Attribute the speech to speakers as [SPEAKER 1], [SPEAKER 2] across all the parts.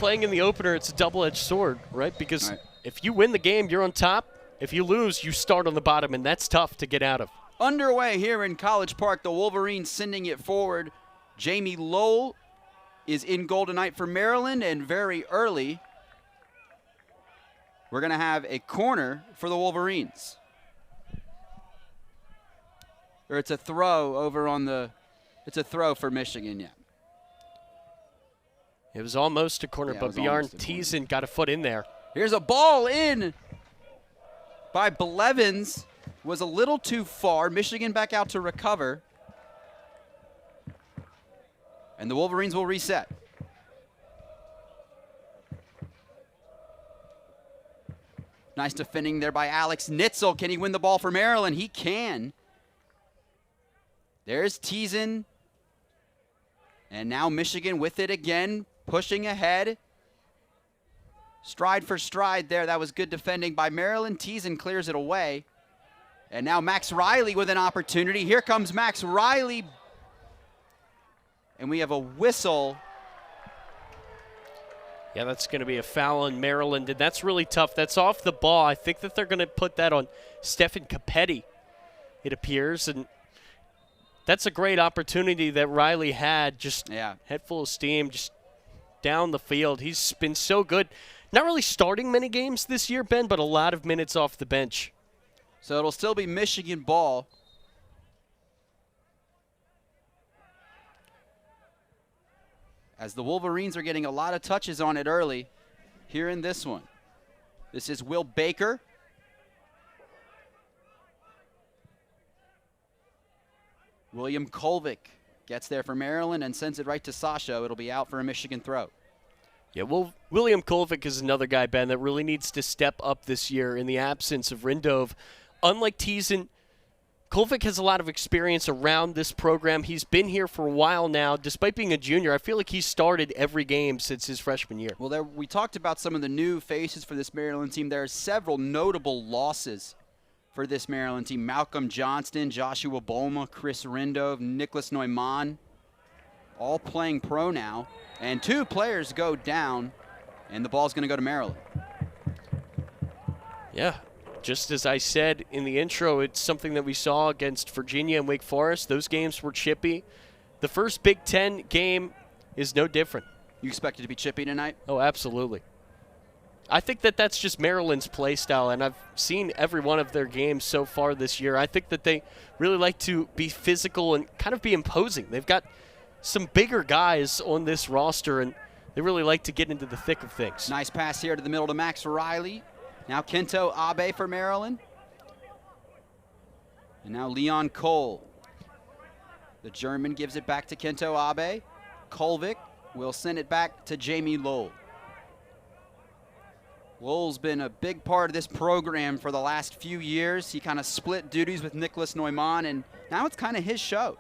[SPEAKER 1] playing in the opener, it's a double-edged sword, right? Because if you win the game, you're on top. If you lose, you start on the bottom, and that's tough to get out of.
[SPEAKER 2] Underway here in College Park, the Wolverines sending it forward. Jamie Lowell is in goal tonight for Maryland, and very early, we're going to have a corner for the Wolverines. Or it's a throw over on the, it's a throw for Michigan, yeah.
[SPEAKER 1] It was almost a corner, but Bjorn Thiesen got a foot in there.
[SPEAKER 2] Here's a ball in by Blevins. Was a little too far. Michigan back out to recover. And the Wolverines will reset. Nice defending there by Alex Nitzel. Can he win the ball for Maryland? He can. There's Thiesen. And now Michigan with it again, pushing ahead. Stride for stride there. That was good defending by Maryland. Thiesen clears it away. And now Max Riley with an opportunity. Here comes Max Riley. And we have a whistle.
[SPEAKER 1] Yeah, that's going to be a foul on Maryland, and that's really tough. That's off the ball. I think that they're going to put that on Stefan Capetti, it appears. And that's a great opportunity that Riley had, just head full of steam, just down the field. He's been so good. Not really starting many games this year, Ben, but a lot of minutes off the bench.
[SPEAKER 2] So it'll still be Michigan ball. As the Wolverines are getting a lot of touches on it early here in this one. This is Will Baker. William Kolvik gets there for Maryland and sends it right to Sasho. It'll be out for a Michigan throw.
[SPEAKER 1] Yeah, well, William Kolvik is another guy, Ben, that really needs to step up this year in the absence of Rindov. Unlike Thiesen, Kolvik has a lot of experience around this program. He's been here for a while now. Despite being a junior, I feel like he's started every game since his freshman year.
[SPEAKER 2] Well, we talked about some of the new faces for this Maryland team. There are several notable losses for this Maryland team. Malcolm Johnston, Joshua Bolma, Chris Rindov, Nicholas Neumann, all playing pro now. And 2 players go down, and the ball's going to go to Maryland.
[SPEAKER 1] Yeah. Just as I said in the intro, it's something that we saw against Virginia and Wake Forest. Those games were chippy. The first Big Ten game is no different.
[SPEAKER 2] You expect it to be chippy tonight?
[SPEAKER 1] Oh, absolutely. I think that that's just Maryland's play style, and I've seen every one of their games so far this year. I think that they really like to be physical and kind of be imposing. They've got some bigger guys on this roster, and they really like to get into the thick of things.
[SPEAKER 2] Nice pass here to the middle to Max Riley. Now Kento Abe for Maryland. And now Leon Cole. The German gives it back to Kento Abe. Kolvik will send it back to Jamie Lowell. Lowell's been a big part of this program for the last few years. He kind of split duties with Nicholas Neumann, and now it's kind of his show.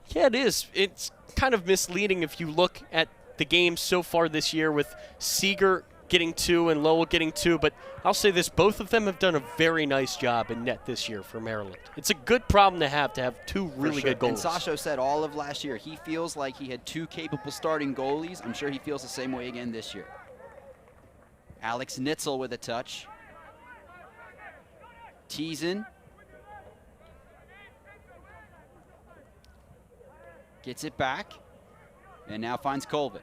[SPEAKER 1] Yeah, it is. It's kind of misleading if you look at the games so far this year with Seeger getting 2 and Lowell getting 2, but I'll say this, both of them have done a very nice job in net this year for Maryland. It's a good problem to have 2 really good goalies.
[SPEAKER 2] And Sasho said all of last year he feels like he had 2 capable starting goalies. I'm sure he feels the same way again this year. Alex Nitzel with a touch. Thiesen gets it back and now finds Kolvik.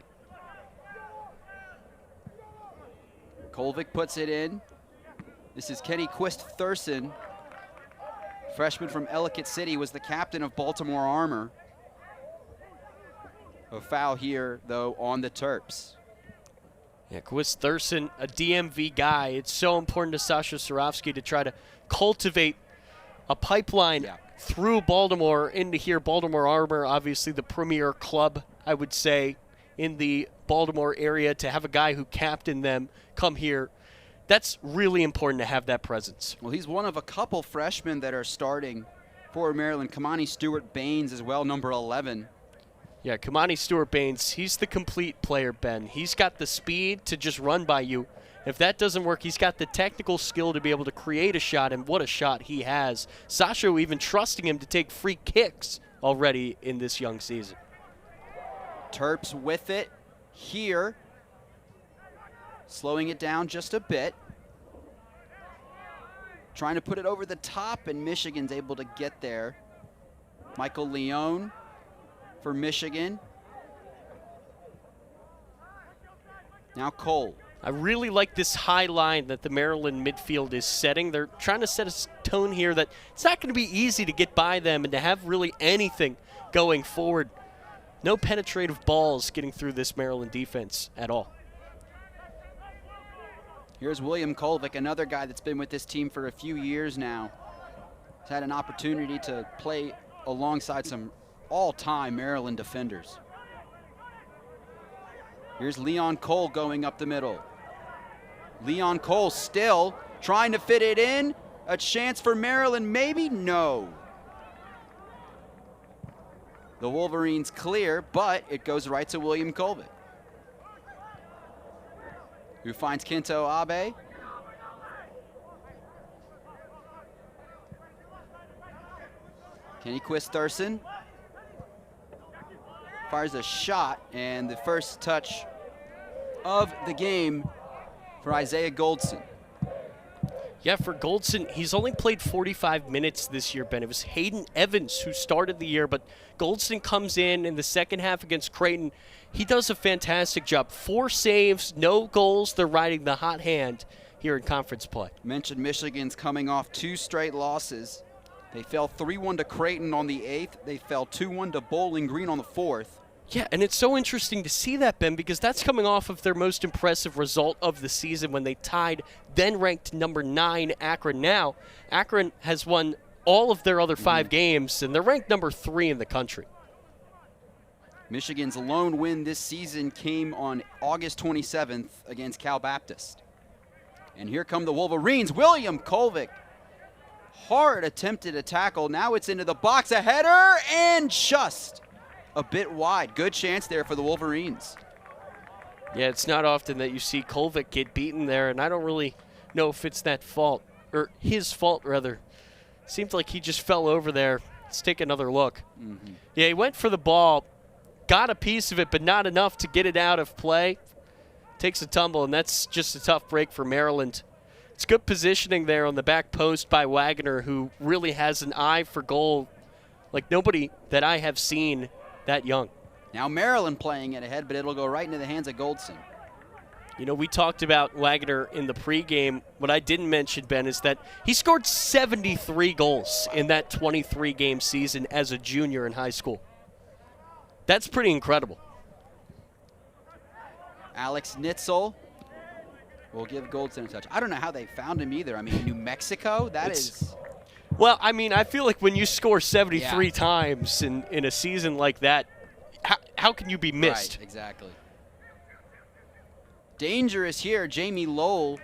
[SPEAKER 2] Kolvik puts it in. This is Kenny Quist-Thurston, freshman from Ellicott City, was the captain of Baltimore Armor. A foul here, though, on the Terps.
[SPEAKER 1] Yeah, Quist-Thurston, a DMV guy. It's so important to Sasha Surovsky to try to cultivate a pipeline through Baltimore into here. Baltimore Armor, obviously the premier club, I would say, in the Baltimore area, to have a guy who captained them come here. That's really important to have that presence.
[SPEAKER 2] Well, he's one of a couple freshmen that are starting for Maryland. Kamani Stewart-Baines as well, number 11.
[SPEAKER 1] Yeah, Kamani Stewart-Baines, he's the complete player, Ben. He's got the speed to just run by you. If that doesn't work, he's got the technical skill to be able to create a shot, and what a shot he has. Sasha even trusting him to take free kicks already in this young season.
[SPEAKER 2] Terps with it here. slowing it down just a bit. Trying to put it over the top, and Michigan's able to get there. Michael Leone for Michigan. Now Cole.
[SPEAKER 1] I really like this high line that the Maryland midfield is setting. They're trying to set a tone here that it's not going to be easy to get by them and to have really anything going forward. No penetrative balls getting through this Maryland defense at all.
[SPEAKER 2] Here's William Kolvik, another guy that's been with this team for a few years now. He's had an opportunity to play alongside some all-time Maryland defenders. Here's Leon Cole going up the middle. Leon Cole still trying to fit it in. A chance for Maryland, maybe? No. The Wolverines clear, but it goes right to William Colvin, who finds Kinto Abe. Kenny Quist-Thurston fires a shot, and the first touch of the game for Isaiah Goldson.
[SPEAKER 1] Yeah, for Goldson, he's only played 45 minutes this year, Ben. It was Hayden Evans who started the year, but Goldson comes in the second half against Creighton. He does a fantastic job. 4 saves, no goals. They're riding the hot hand here in conference play.
[SPEAKER 2] Mentioned Michigan's coming off 2 straight losses. They fell 3-1 to Creighton on the 8th. They fell 2-1 to Bowling Green on the 4th.
[SPEAKER 1] Yeah, and it's so interesting to see that, Ben, because that's coming off of their most impressive result of the season when they tied then-ranked number 9 Akron. Now, Akron has won all of their other 5 games, and they're ranked number 3 in the country.
[SPEAKER 2] Michigan's lone win this season came on August 27th against Cal Baptist. And here come the Wolverines. William Kolvik. Hard attempted a tackle. Now it's into the box. A header, and just a bit wide. Good chance there for the Wolverines.
[SPEAKER 1] Yeah, it's not often that you see Kolvik get beaten there, and I don't really know if it's that fault, or his fault, rather. Seems like he just fell over there. Let's take another look. Yeah, he went for the ball, got a piece of it, but not enough to get it out of play. Takes a tumble, and that's just a tough break for Maryland. It's good positioning there on the back post by Wagner, who really has an eye for goal like nobody that I have seen that young.
[SPEAKER 2] Now Maryland playing it ahead, but it'll go right into the hands of Goldson.
[SPEAKER 1] You know, we talked about Wagner in the pregame. What I didn't mention, Ben, is that he scored 73 goals in that 23-game season as a junior in high school. That's pretty incredible.
[SPEAKER 2] Alex Nitzel will give Goldson a touch. I don't know how they found him either. I mean, New Mexico, that is...
[SPEAKER 1] Well, I mean, I feel like when you score 73 times in a season like that, how can you be missed?
[SPEAKER 2] Right, exactly. Dangerous here. Jamie Lowell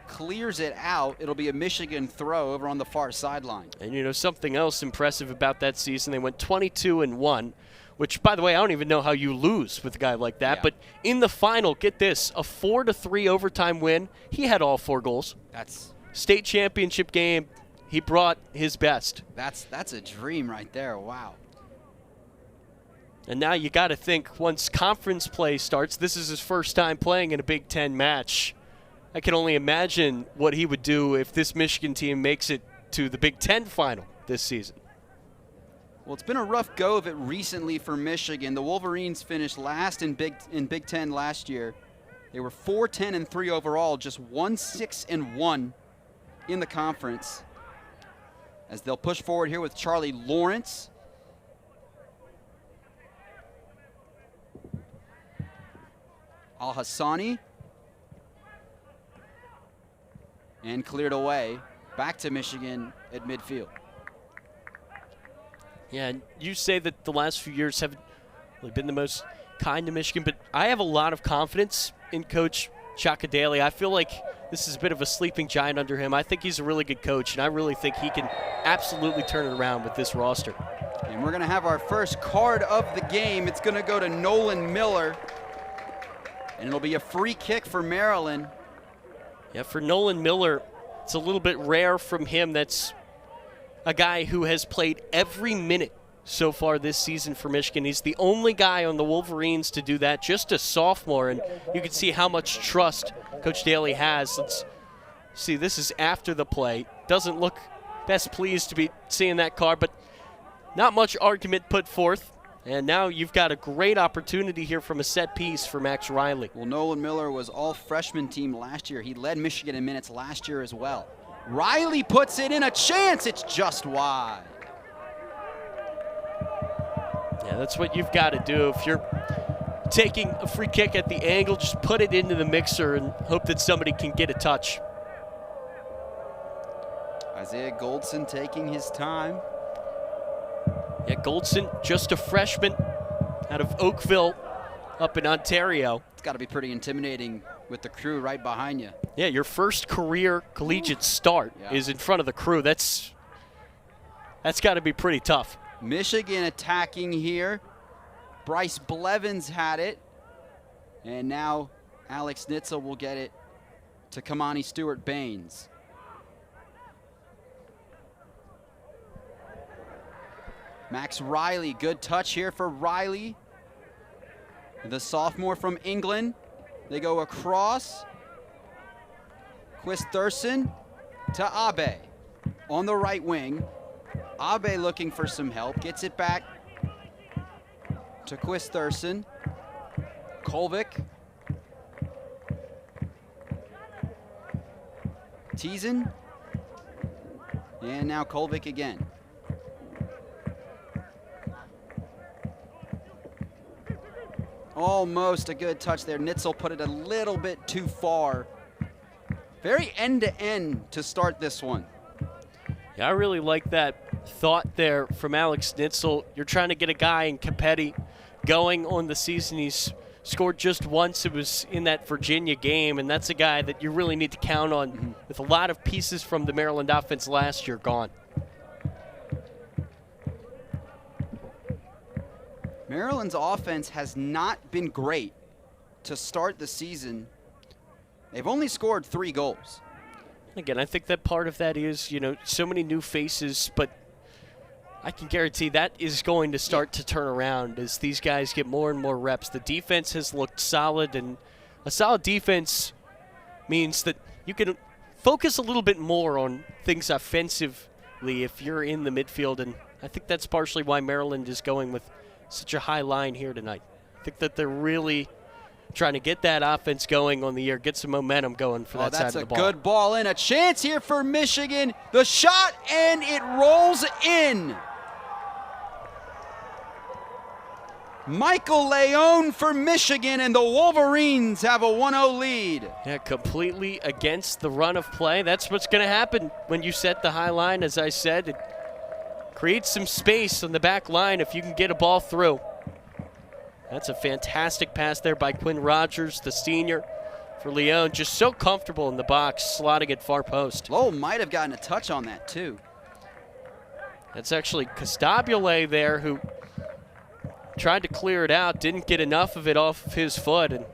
[SPEAKER 2] clears it out. It'll be a Michigan throw over on the far sideline.
[SPEAKER 1] And, you know, something else impressive about that season, they went 22-1, which, by the way, I don't even know how you lose with a guy like that. Yeah. But in the final, get this, a 4-3 overtime win. He had all 4 goals.
[SPEAKER 2] That's
[SPEAKER 1] state championship game. He brought his best.
[SPEAKER 2] That's a dream right there. Wow.
[SPEAKER 1] And now you got to think, once conference play starts, this is his first time playing in a Big Ten match. I can only imagine what he would do if this Michigan team makes it to the Big Ten final this season.
[SPEAKER 2] Well, it's been a rough go of it recently for Michigan. The Wolverines finished last in Big Ten last year. They were 4-10-3 overall, just 1-6-1 in the conference. As they'll push forward here with Charlie Lawrence. Al-Hassani. And cleared away. Back to Michigan at midfield.
[SPEAKER 1] Yeah, and you say that the last few years haven't really been the most kind to Michigan, but I have a lot of confidence in Coach Chaka Daly. I feel like this is a bit of a sleeping giant under him. I think he's a really good coach, and I really think he can absolutely turn it around with this roster.
[SPEAKER 2] And we're going to have our first card of the game. It's going to go to Nolan Miller, and it'll be a free kick for Maryland.
[SPEAKER 1] Yeah, for Nolan Miller, it's a little bit rare from him. That's a guy who has played every minute so far this season for Michigan. He's the only guy on the Wolverines to do that, just a sophomore, and you can see how much trust Coach Daly has. Let's see, this is after the play. Doesn't look best pleased to be seeing that card, but not much argument put forth. And now you've got a great opportunity here from a set piece for Max Riley.
[SPEAKER 2] Well, Nolan Miller was all freshman team last year. He led Michigan in minutes last year as well. Riley puts it in, a chance. It's just wide.
[SPEAKER 1] Yeah, that's what you've got to do. If you're taking a free kick at the angle, just put it into the mixer and hope that somebody can get a touch.
[SPEAKER 2] Isaiah Goldson taking his time.
[SPEAKER 1] Yeah, Goldson, just a freshman out of Oakville up in Ontario.
[SPEAKER 2] It's got to be pretty intimidating with the crew right behind you.
[SPEAKER 1] Yeah, your first career collegiate start is in front of the crew. That's got to be pretty tough.
[SPEAKER 2] Michigan attacking here. Bryce Blevins had it. And now Alex Nitzel will get it to Kamani Stewart-Baines. Max Riley, good touch here for Riley. The sophomore from England. They go across. Quist Thurston to Abe on the right wing. Abe looking for some help, gets it back to Quist Thurston. Kolvik. Teasen. And now Kolvik again. Almost a good touch there. Nitzel put it a little bit too far. Very end-to-end to start this one.
[SPEAKER 1] Yeah, I really like that thought there from Alex Nitzel. You're trying to get a guy in Capetti going on the season. He's scored just once. It was in that Virginia game, and that's a guy that you really need to count on with a lot of pieces from the Maryland offense last year gone.
[SPEAKER 2] Maryland's offense has not been great to start the season. They've only scored 3 goals.
[SPEAKER 1] Again, I think that part of that is, so many new faces, but I can guarantee that is going to start to turn around as these guys get more and more reps. The defense has looked solid, and a solid defense means that you can focus a little bit more on things offensively if you're in the midfield, and I think that's partially why Maryland is going with such a high line here tonight. I think that they're really trying to get that offense going on the year, get some momentum going for that side of the ball.
[SPEAKER 2] That's a good ball in. A chance here for Michigan. The shot, and it rolls in. Michael Leone for Michigan, and the Wolverines have a 1-0 lead.
[SPEAKER 1] Yeah, completely against the run of play. That's what's going to happen when you set the high line, as I said. It creates some space on the back line if you can get a ball through. That's a fantastic pass there by Quinn Rogers, the senior, for Leone. Just so comfortable in the box, slotting it far post.
[SPEAKER 2] Lowell might have gotten a touch on that, too.
[SPEAKER 1] That's actually Costabile there who tried to clear it out, didn't get enough of it off of his foot. And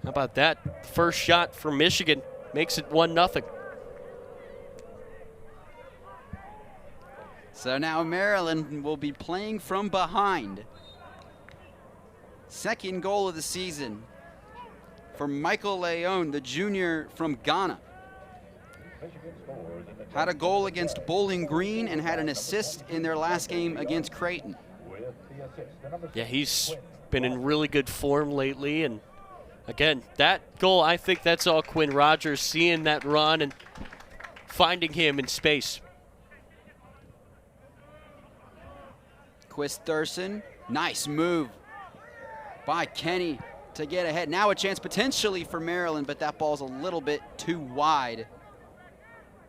[SPEAKER 1] how about that? First shot for Michigan makes it 1-0.
[SPEAKER 2] So now Maryland will be playing from behind. Second goal of the season for Michael Leone, the junior from Ghana. Had a goal against Bowling Green and had an assist in their last game against Creighton.
[SPEAKER 1] Yeah, he's been in really good form lately. And again, that goal, I think that's all Quinn Rogers seeing that run and finding him in space.
[SPEAKER 2] Quist Thurston, nice move by Kenny to get ahead. Now a chance potentially for Maryland, but that ball's a little bit too wide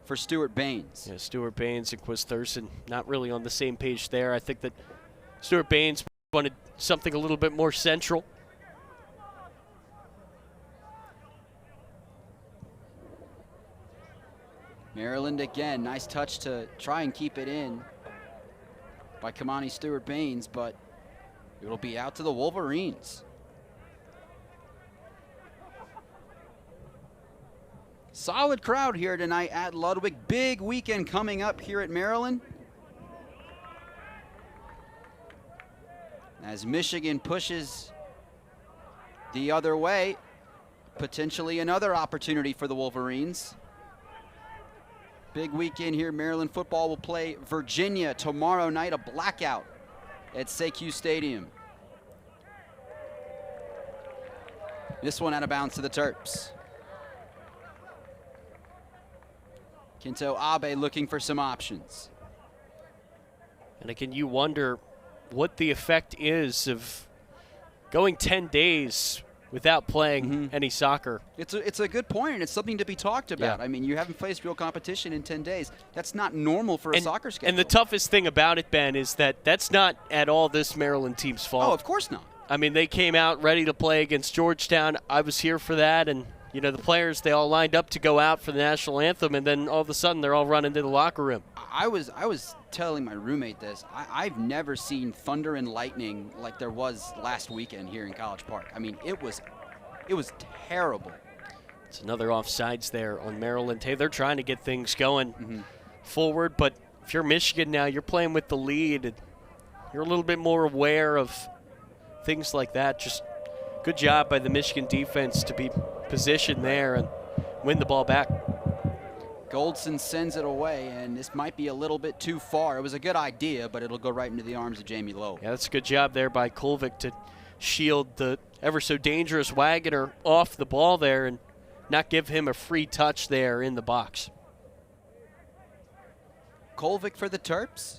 [SPEAKER 2] for Stewart-Baines.
[SPEAKER 1] Yeah, Stewart-Baines and Quist Thurston not really on the same page there. I think that Stewart-Baines wanted something a little bit more central.
[SPEAKER 2] Maryland again, nice touch to try and keep it in by Kamani Stewart-Baines, but it'll be out to the Wolverines. Solid crowd here tonight at Ludwig. Big weekend coming up here at Maryland. As Michigan pushes the other way, potentially another opportunity for the Wolverines. Big weekend here. Maryland football will play Virginia tomorrow night, a blackout at Sept Stadium. This one out of bounds to the Terps. Kinto Abe looking for some options.
[SPEAKER 1] And again, you wonder what the effect is of going 10 days without playing any soccer.
[SPEAKER 2] It's a good point, and it's something to be talked about.
[SPEAKER 1] Yeah.
[SPEAKER 2] I mean, you haven't faced real competition in 10 days. That's not normal for a soccer schedule.
[SPEAKER 1] And the toughest thing about it, Ben, is that that's not at all this Maryland team's fault.
[SPEAKER 2] Oh, of course not.
[SPEAKER 1] I mean, they came out ready to play against Georgetown. I was here for that, and the players, they all lined up to go out for the national anthem, and then all of a sudden they're all running to the locker room.
[SPEAKER 2] I was telling my roommate this. I've never seen thunder and lightning like there was last weekend here in College Park. I mean, it was terrible.
[SPEAKER 1] It's another offsides there on Maryland. Hey, they're trying to get things going forward, but if you're Michigan now, you're playing with the lead, and you're a little bit more aware of things like that. Just good job by the Michigan defense to be positioned there and win the ball back.
[SPEAKER 2] Goldson sends it away, and this might be a little bit too far. It was a good idea, but it'll go right into the arms of Jamie Lowe.
[SPEAKER 1] Yeah, that's a good job there by Kolvik to shield the ever so dangerous Wagoner off the ball there and not give him a free touch there in the box.
[SPEAKER 2] Kolvik for the Terps.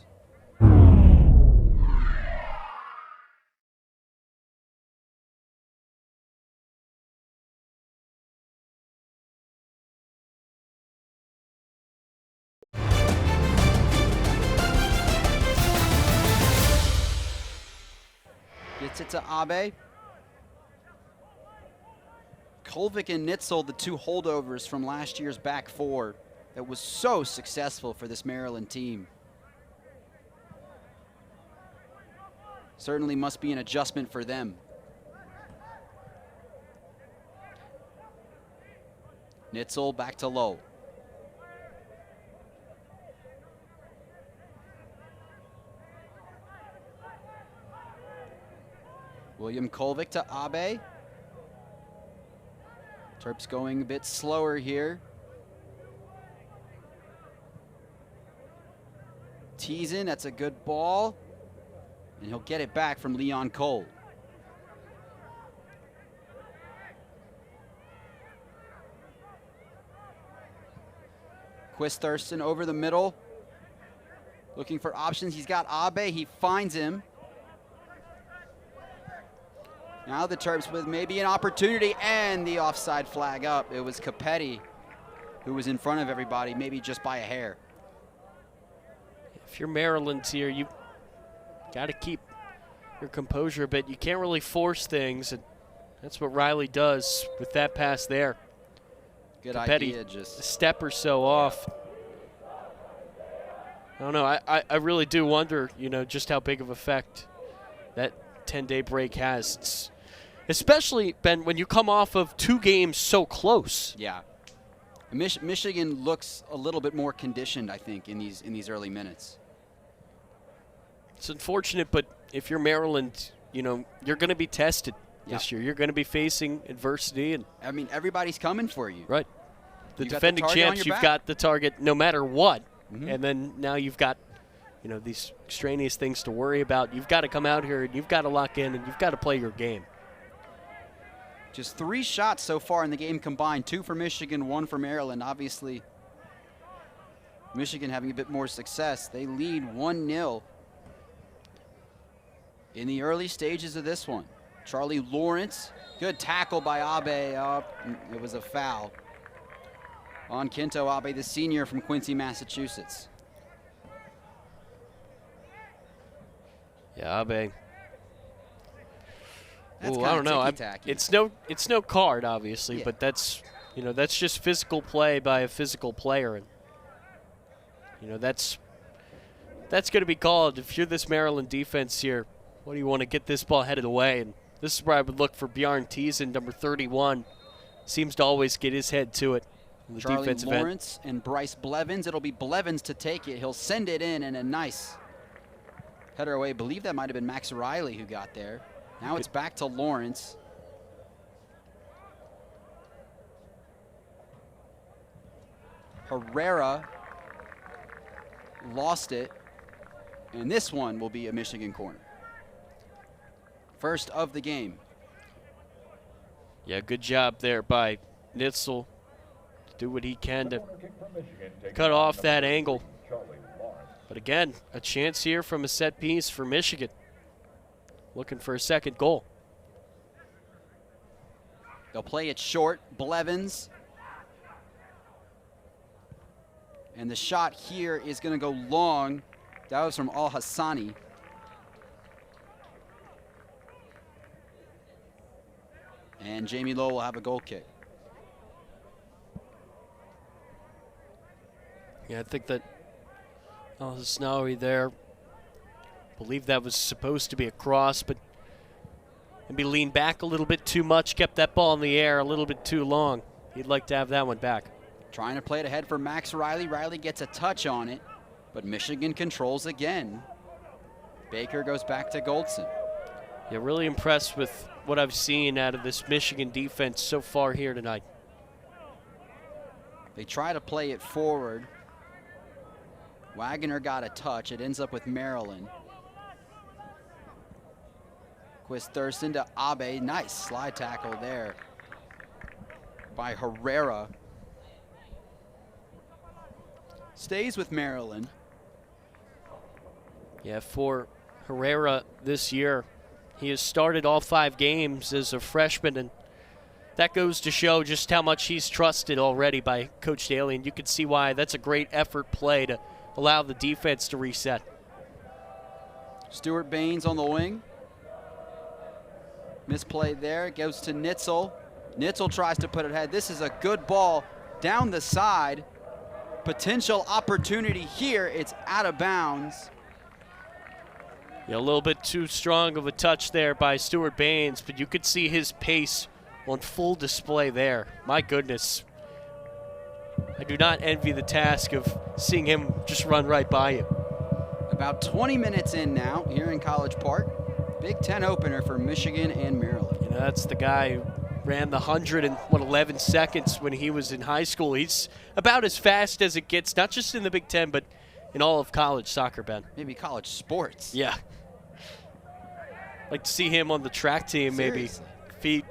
[SPEAKER 2] Gets it to Abe. Kolvik and Nitzel, the two holdovers from last year's back four that was so successful for this Maryland team. Certainly must be an adjustment for them. Nitzel back to Lowe. William Kolvik to Abe. Terps going a bit slower here. Teasin, that's a good ball. And he'll get it back from Leon Cole. Quist Thurston over the middle. Looking for options. He's got Abe. He finds him. Now the Terps with maybe an opportunity, and the offside flag up. It was Capetti who was in front of everybody, maybe just by a hair.
[SPEAKER 1] If you're Maryland here, you got to keep your composure a bit. You can't really force things, and that's what Riley does with that pass there.
[SPEAKER 2] Good
[SPEAKER 1] Capetti,
[SPEAKER 2] idea, just
[SPEAKER 1] a step or so off. I don't know. I really do wonder, just how big of effect that 10-day break has. It's especially, Ben, when you come off of two games so close.
[SPEAKER 2] Yeah. Michigan looks a little bit more conditioned, I think, in these early minutes.
[SPEAKER 1] It's unfortunate, but if you're Maryland, you're going to be tested this year. You're going to be facing adversity, and
[SPEAKER 2] I mean, everybody's coming for you.
[SPEAKER 1] Right. The
[SPEAKER 2] You
[SPEAKER 1] defending
[SPEAKER 2] got the target on
[SPEAKER 1] champs,
[SPEAKER 2] your
[SPEAKER 1] you've
[SPEAKER 2] back.
[SPEAKER 1] got the target no matter what. And then now you've got, these extraneous things to worry about. You've got to come out here and you've got to lock in and you've got to play your game.
[SPEAKER 2] Just 3 shots so far in the game combined, 2 for Michigan, 1 for Maryland. Obviously, Michigan having a bit more success. They lead 1-0 in the early stages of this one. Charlie Lawrence, good tackle by Abe up. It was a foul on Kinto Abe, the senior from Quincy, Massachusetts.
[SPEAKER 1] Yeah, Abe.
[SPEAKER 2] That's
[SPEAKER 1] I don't know.
[SPEAKER 2] ticky-tacky.
[SPEAKER 1] It's no card, obviously,
[SPEAKER 2] Yeah.
[SPEAKER 1] but that's just physical play by a physical player, and that's going to be called. If you're this Maryland defense here, what do you want to get this ball headed away? And this is where I would look for Bjarne Teasen, number 31. Seems to always get his head to it in the
[SPEAKER 2] Charlie
[SPEAKER 1] defensive end.
[SPEAKER 2] Lawrence and Bryce Blevins. It'll be Blevins to take it. He'll send it in, and a nice Header away. I believe that might have been Max Riley who got there. Now it's back to Lawrence. Herrera lost it. And this one will be a Michigan corner. First of the game.
[SPEAKER 1] Yeah, good job there by Nitzel to do what he can to cut off that angle. But again, a chance here from a set piece for Michigan. Looking for a second goal.
[SPEAKER 2] They'll play it short. Blevins. And the shot here is going to go long. That was from Al-Hassani. And Jamie Lowe will have a goal kick.
[SPEAKER 1] Yeah, I think that Al-Hassani there, believe that was supposed to be a cross, but maybe leaned back a little bit too much, kept that ball in the air a little bit too long. He'd like to have that one back.
[SPEAKER 2] Trying to play it ahead for Max Riley. Riley gets a touch on it, but Michigan controls again. Baker goes back to Goldson.
[SPEAKER 1] Yeah, really impressed with what I've seen out of this Michigan defense so far here tonight.
[SPEAKER 2] They try to play it forward. Wagner got a touch. It ends up with Maryland. Quist Thurston to Abe. Nice slide tackle there by Herrera. Stays with Maryland.
[SPEAKER 1] Yeah, for Herrera this year, he has started all 5 games as a freshman, and that goes to show just how much he's trusted already by Coach Daly, and you can see why that's a great effort play to allow the defense to reset.
[SPEAKER 2] Stuart Baines on the wing. Misplay there. It goes to Nitzel. Nitzel tries to put it ahead. This is a good ball down the side. Potential opportunity here. It's out of bounds.
[SPEAKER 1] Yeah, a little bit too strong of a touch there by Stuart Baines, but you could see his pace on full display there. My goodness. I do not envy the task of seeing him just run right by you.
[SPEAKER 2] About 20 minutes in now here in College Park. Big Ten opener for Michigan and Maryland.
[SPEAKER 1] You know, that's the guy who ran the 100 in, 11 seconds when he was in high school. He's about as fast as it gets, not just in the Big Ten, but in all of college soccer, Ben.
[SPEAKER 2] Maybe college sports.
[SPEAKER 1] Yeah. Like to see him on the track team, maybe.
[SPEAKER 2] Seriously.
[SPEAKER 1] If he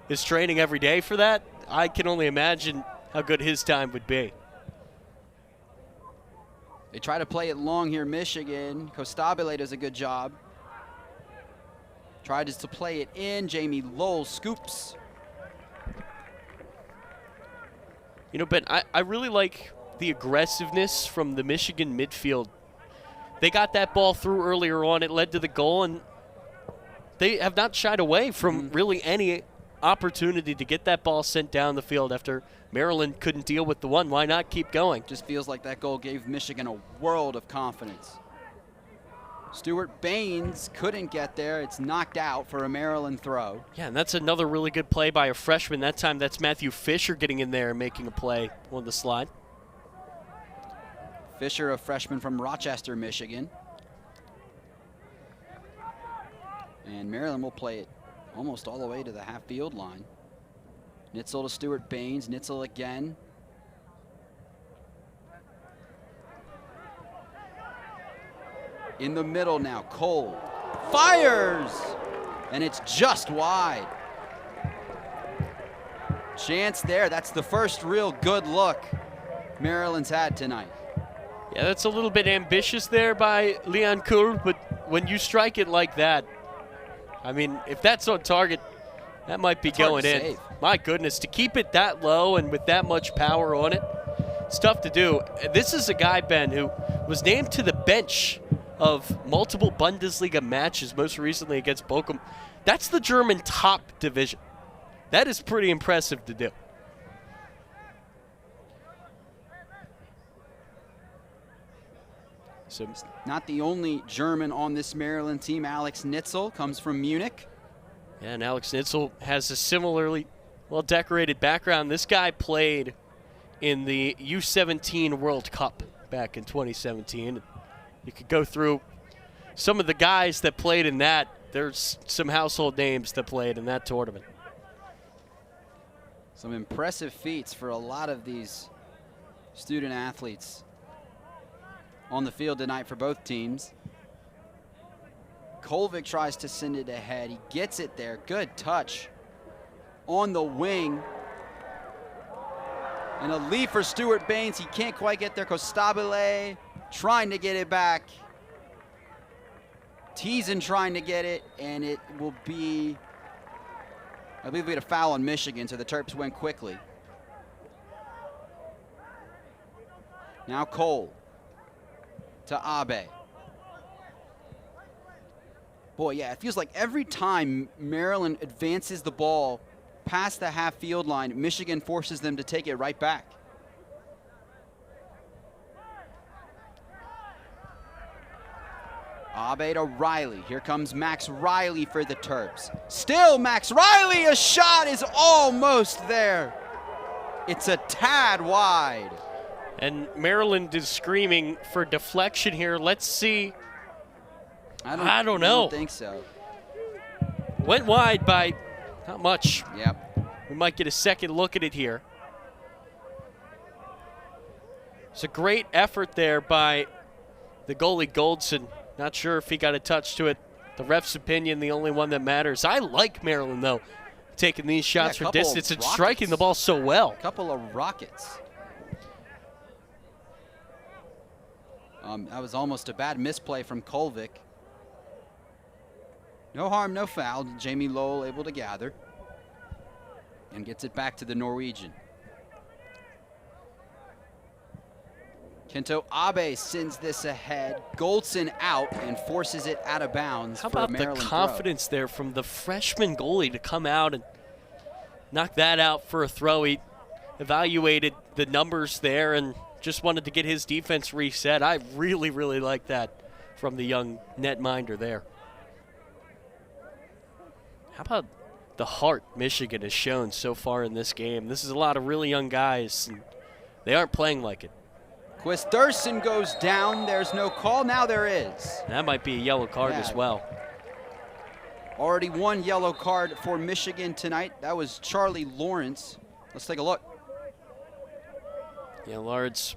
[SPEAKER 1] is training every day for that, I can only imagine how good his time would be.
[SPEAKER 2] They try to play it long here, Michigan. Costabile does a good job. Tried to play it in. Jamie Lowell scoops.
[SPEAKER 1] You know, Ben, I really like the aggressiveness from the Michigan midfield. They got that ball through earlier on. It led to the goal, and they have not shied away from really any opportunity to get that ball sent down the field after Maryland couldn't deal with the one. Why not keep going?
[SPEAKER 2] Just feels like that goal gave Michigan a world of confidence. Stuart Baines couldn't get there. It's knocked out for a Maryland throw.
[SPEAKER 1] Yeah, and that's another really good play by a freshman. That time that's Matthew Fisher getting in there and making a play on the slide.
[SPEAKER 2] Fisher, a freshman from Rochester, Michigan. And Maryland will play it almost all the way to the half-field line. Nitzel to Stuart Baines. Nitzel again. In the middle now, Cole fires! And it's just wide. Chance there. That's the first real good look Maryland's had tonight.
[SPEAKER 1] Yeah, that's a little bit ambitious there by Leon Kuhl, but when you strike it like that, I mean, if that's on target, that might be going in.
[SPEAKER 2] Save.
[SPEAKER 1] My goodness, to keep it that low and with that much power on it, it's tough to do. This is a guy, Ben, who was named to the bench of multiple Bundesliga matches, most recently against Bochum. That's the German top division. That is pretty impressive to do. So,
[SPEAKER 2] not the only German on this Maryland team. Alex Nitzel comes from Munich.
[SPEAKER 1] Yeah, and Alex Nitzel has a similarly well-decorated background. This guy played in the U17 World Cup back in 2017. You could go through some of the guys that played in that, there's some household names that played in that tournament.
[SPEAKER 2] Some impressive feats for a lot of these student athletes on the field tonight for both teams. Kolvik tries to send it ahead. He gets it there. Good touch on the wing. And a lead for Stuart Baines. He can't quite get there. Costabile trying to get it back. Teason trying to get it, and it will be, I believe we had a foul on Michigan, so the Terps win quickly. Now Cole to Abe. Boy, yeah, it feels like every time Maryland advances the ball past the half-field line, Michigan forces them to take it right back. Abe to Riley. Here comes Max Riley for the Terps. Still Max Riley. A shot is almost there. It's a tad wide.
[SPEAKER 1] And Maryland is screaming for deflection here. Let's see. I don't know.
[SPEAKER 2] I don't think so.
[SPEAKER 1] Went wide by not much.
[SPEAKER 2] Yep.
[SPEAKER 1] We might get a second look at it here. It's a great effort there by the goalie Goldson. Not sure if he got a touch to it. The ref's opinion, the only one that matters. I like Maryland, though, taking these shots from distance and striking the ball so well.
[SPEAKER 2] A couple of rockets. That was almost a bad misplay from Kolvik. No harm, no foul. Jamie Lowell able to gather and gets it back to the Norwegian. Kento Abe sends this ahead. Goldson out and forces it out of bounds.
[SPEAKER 1] How
[SPEAKER 2] for a
[SPEAKER 1] about
[SPEAKER 2] Maryland
[SPEAKER 1] the confidence there from the freshman goalie to come out and knock that out for a throw? He evaluated the numbers there and just wanted to get his defense reset. I really, really like that from the young netminder there. How about the heart Michigan has shown so far in this game? This is a lot of really young guys, and they aren't playing like it.
[SPEAKER 2] Quist Thurston goes down. There's no call. Now there is.
[SPEAKER 1] That might be a yellow card as well.
[SPEAKER 2] Already one yellow card for Michigan tonight. That was Charlie Lawrence. Let's take a look.
[SPEAKER 1] Yeah, Lawrence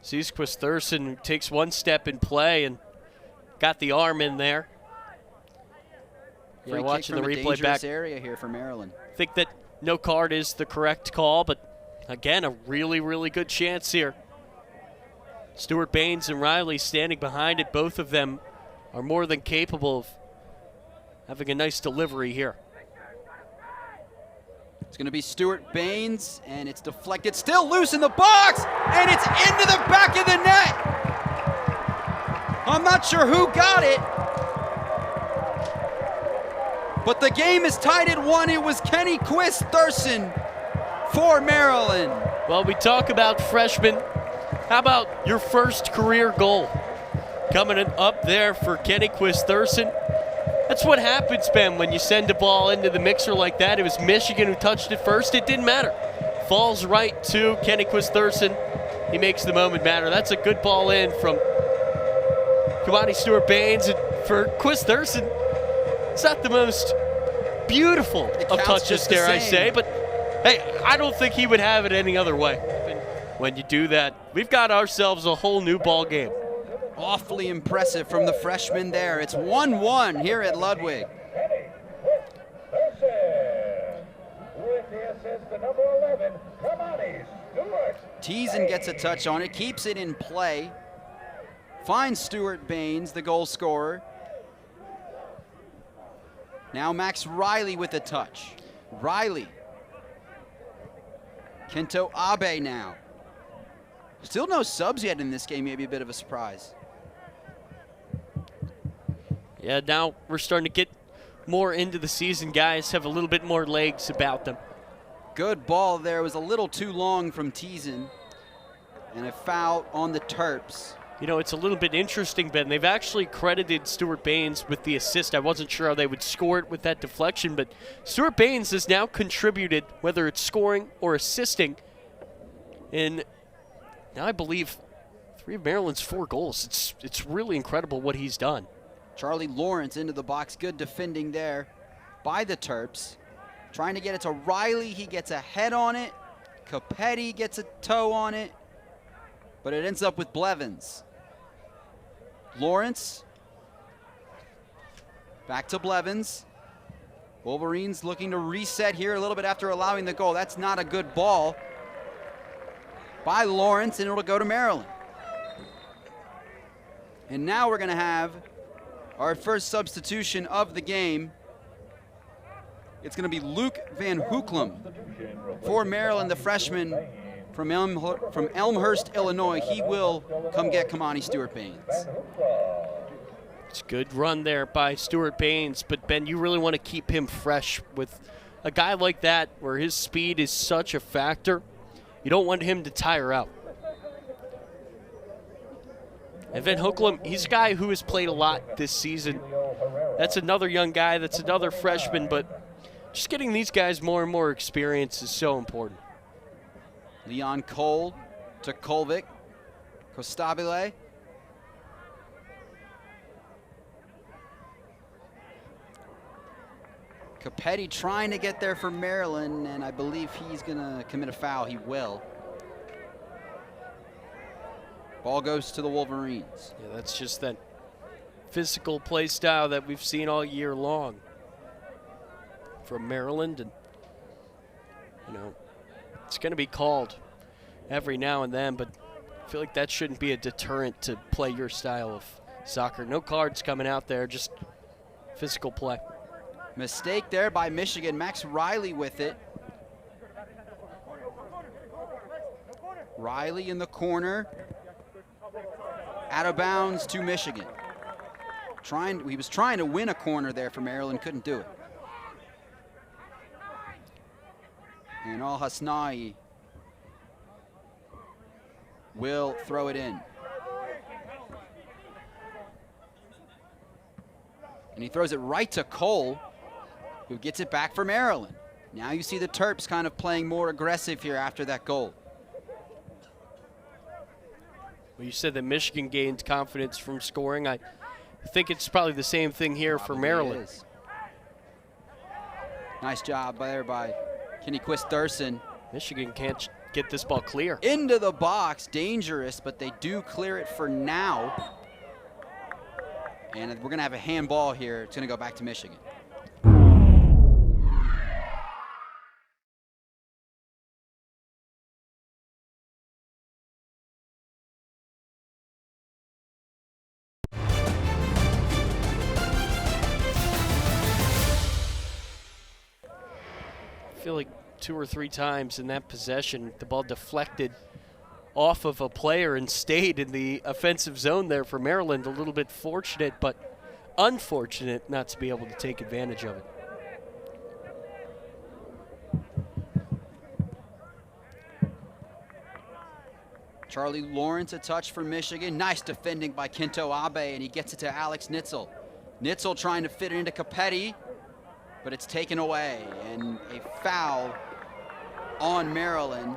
[SPEAKER 1] sees Quist Thurston, who takes one step in play and got the arm in there.
[SPEAKER 2] Yeah, watching the replay back. Area here for Maryland.
[SPEAKER 1] I think that no card is the correct call, but again, a really, really good chance here. Stuart Baines and Riley standing behind it. Both of them are more than capable of having a nice delivery here.
[SPEAKER 2] It's going to be Stuart Baines, and it's deflected. Still loose in the box, and it's into the back of the net. I'm not sure who got it, but the game is tied at 1. It was Kenny Quist Thurston for Maryland.
[SPEAKER 1] Well, we talk about freshmen. How about your first career goal? Coming up there for Kenny Quist Thurston. That's what happens, Ben, when you send a ball into the mixer like that. It was Michigan who touched it first. It didn't matter. Falls right to Kenny Quist Thurston. He makes the moment matter. That's a good ball in from Kamani Stuart Baines. And for Quist Thurston, it's not the most beautiful of touches, dare I say, but hey, I don't think he would have it any other way. When you do that, we've got ourselves a whole new ball game.
[SPEAKER 2] Awfully impressive from the freshman there. It's 1-1 here at Ludwig. Teason gets a touch on it, keeps it in play. Finds Stuart Baines, the goal scorer. Now Max Riley with a touch. Riley. Kento Abe now. Still no subs yet in this game, maybe a bit of a surprise.
[SPEAKER 1] Yeah, now we're starting to get more into the season. Guys have a little bit more legs about them.
[SPEAKER 2] Good ball there. It was a little too long from Teason. And a foul on the Terps.
[SPEAKER 1] You know, it's a little bit interesting, Ben. They've actually credited Stuart Baines with the assist. I wasn't sure how they would score it with that deflection, but Stuart Baines has now contributed, whether it's scoring or assisting, in now I believe 3 of Maryland's 4 goals. It's really incredible what he's done.
[SPEAKER 2] Charlie Lawrence into the box. Good defending there by the Terps. Trying to get it to Riley. He gets a head on it. Capetti gets a toe on it. But it ends up with Blevins. Lawrence. Back to Blevins. Wolverines looking to reset here a little bit after allowing the goal. That's not a good ball by Lawrence, and it'll go to Maryland. And now we're going to have our first substitution of the game. It's going to be Luke Van Hoeklem for Maryland, the freshman from Elmhurst, Illinois. He will come get Kamani Stewart-Baines.
[SPEAKER 1] It's a good run there by Stewart-Baines, but Ben, you really want to keep him fresh with a guy like that where his speed is such a factor. You don't want him to tire out. And Van Hoeklem, he's a guy who has played a lot this season. That's another young guy, that's another freshman, but just getting these guys more and more experience is so important.
[SPEAKER 2] Leon Cole to Kolvik. Costabile. Capetti trying to get there for Maryland, and I believe he's going to commit a foul. He will. Ball goes to the Wolverines.
[SPEAKER 1] Yeah, that's just that physical play style that we've seen all year long from Maryland, and you know, it's going to be called every now and then, but I feel like that shouldn't be a deterrent to play your style of soccer. No cards coming out there, just physical play.
[SPEAKER 2] Mistake there by Michigan. Max Riley with it. Riley in the corner. Out of bounds to Michigan. He was trying to win a corner there for Maryland, couldn't do it. And Al Hasnai will throw it in. And he throws it right to Cole, who gets it back for Maryland. Now you see the Terps kind of playing more aggressive here after that goal.
[SPEAKER 1] Well, you said that Michigan gained confidence from scoring. I think it's probably the same thing here for Maryland.
[SPEAKER 2] Nice job there by Kenny Quist-Thurston.
[SPEAKER 1] Michigan can't get this ball clear.
[SPEAKER 2] Into the box, dangerous, but they do clear it for now. And we're going to have a handball here. It's going to go back to Michigan.
[SPEAKER 1] I feel like 2 or 3 times in that possession, the ball deflected off of a player and stayed in the offensive zone there for Maryland. A little bit fortunate, but unfortunate not to be able to take advantage of it.
[SPEAKER 2] Charlie Lawrence, a touch for Michigan. Nice defending by Kento Abe, and he gets it to Alex Nitzel. Nitzel trying to fit it into Capetti, but it's taken away, and a foul on Maryland.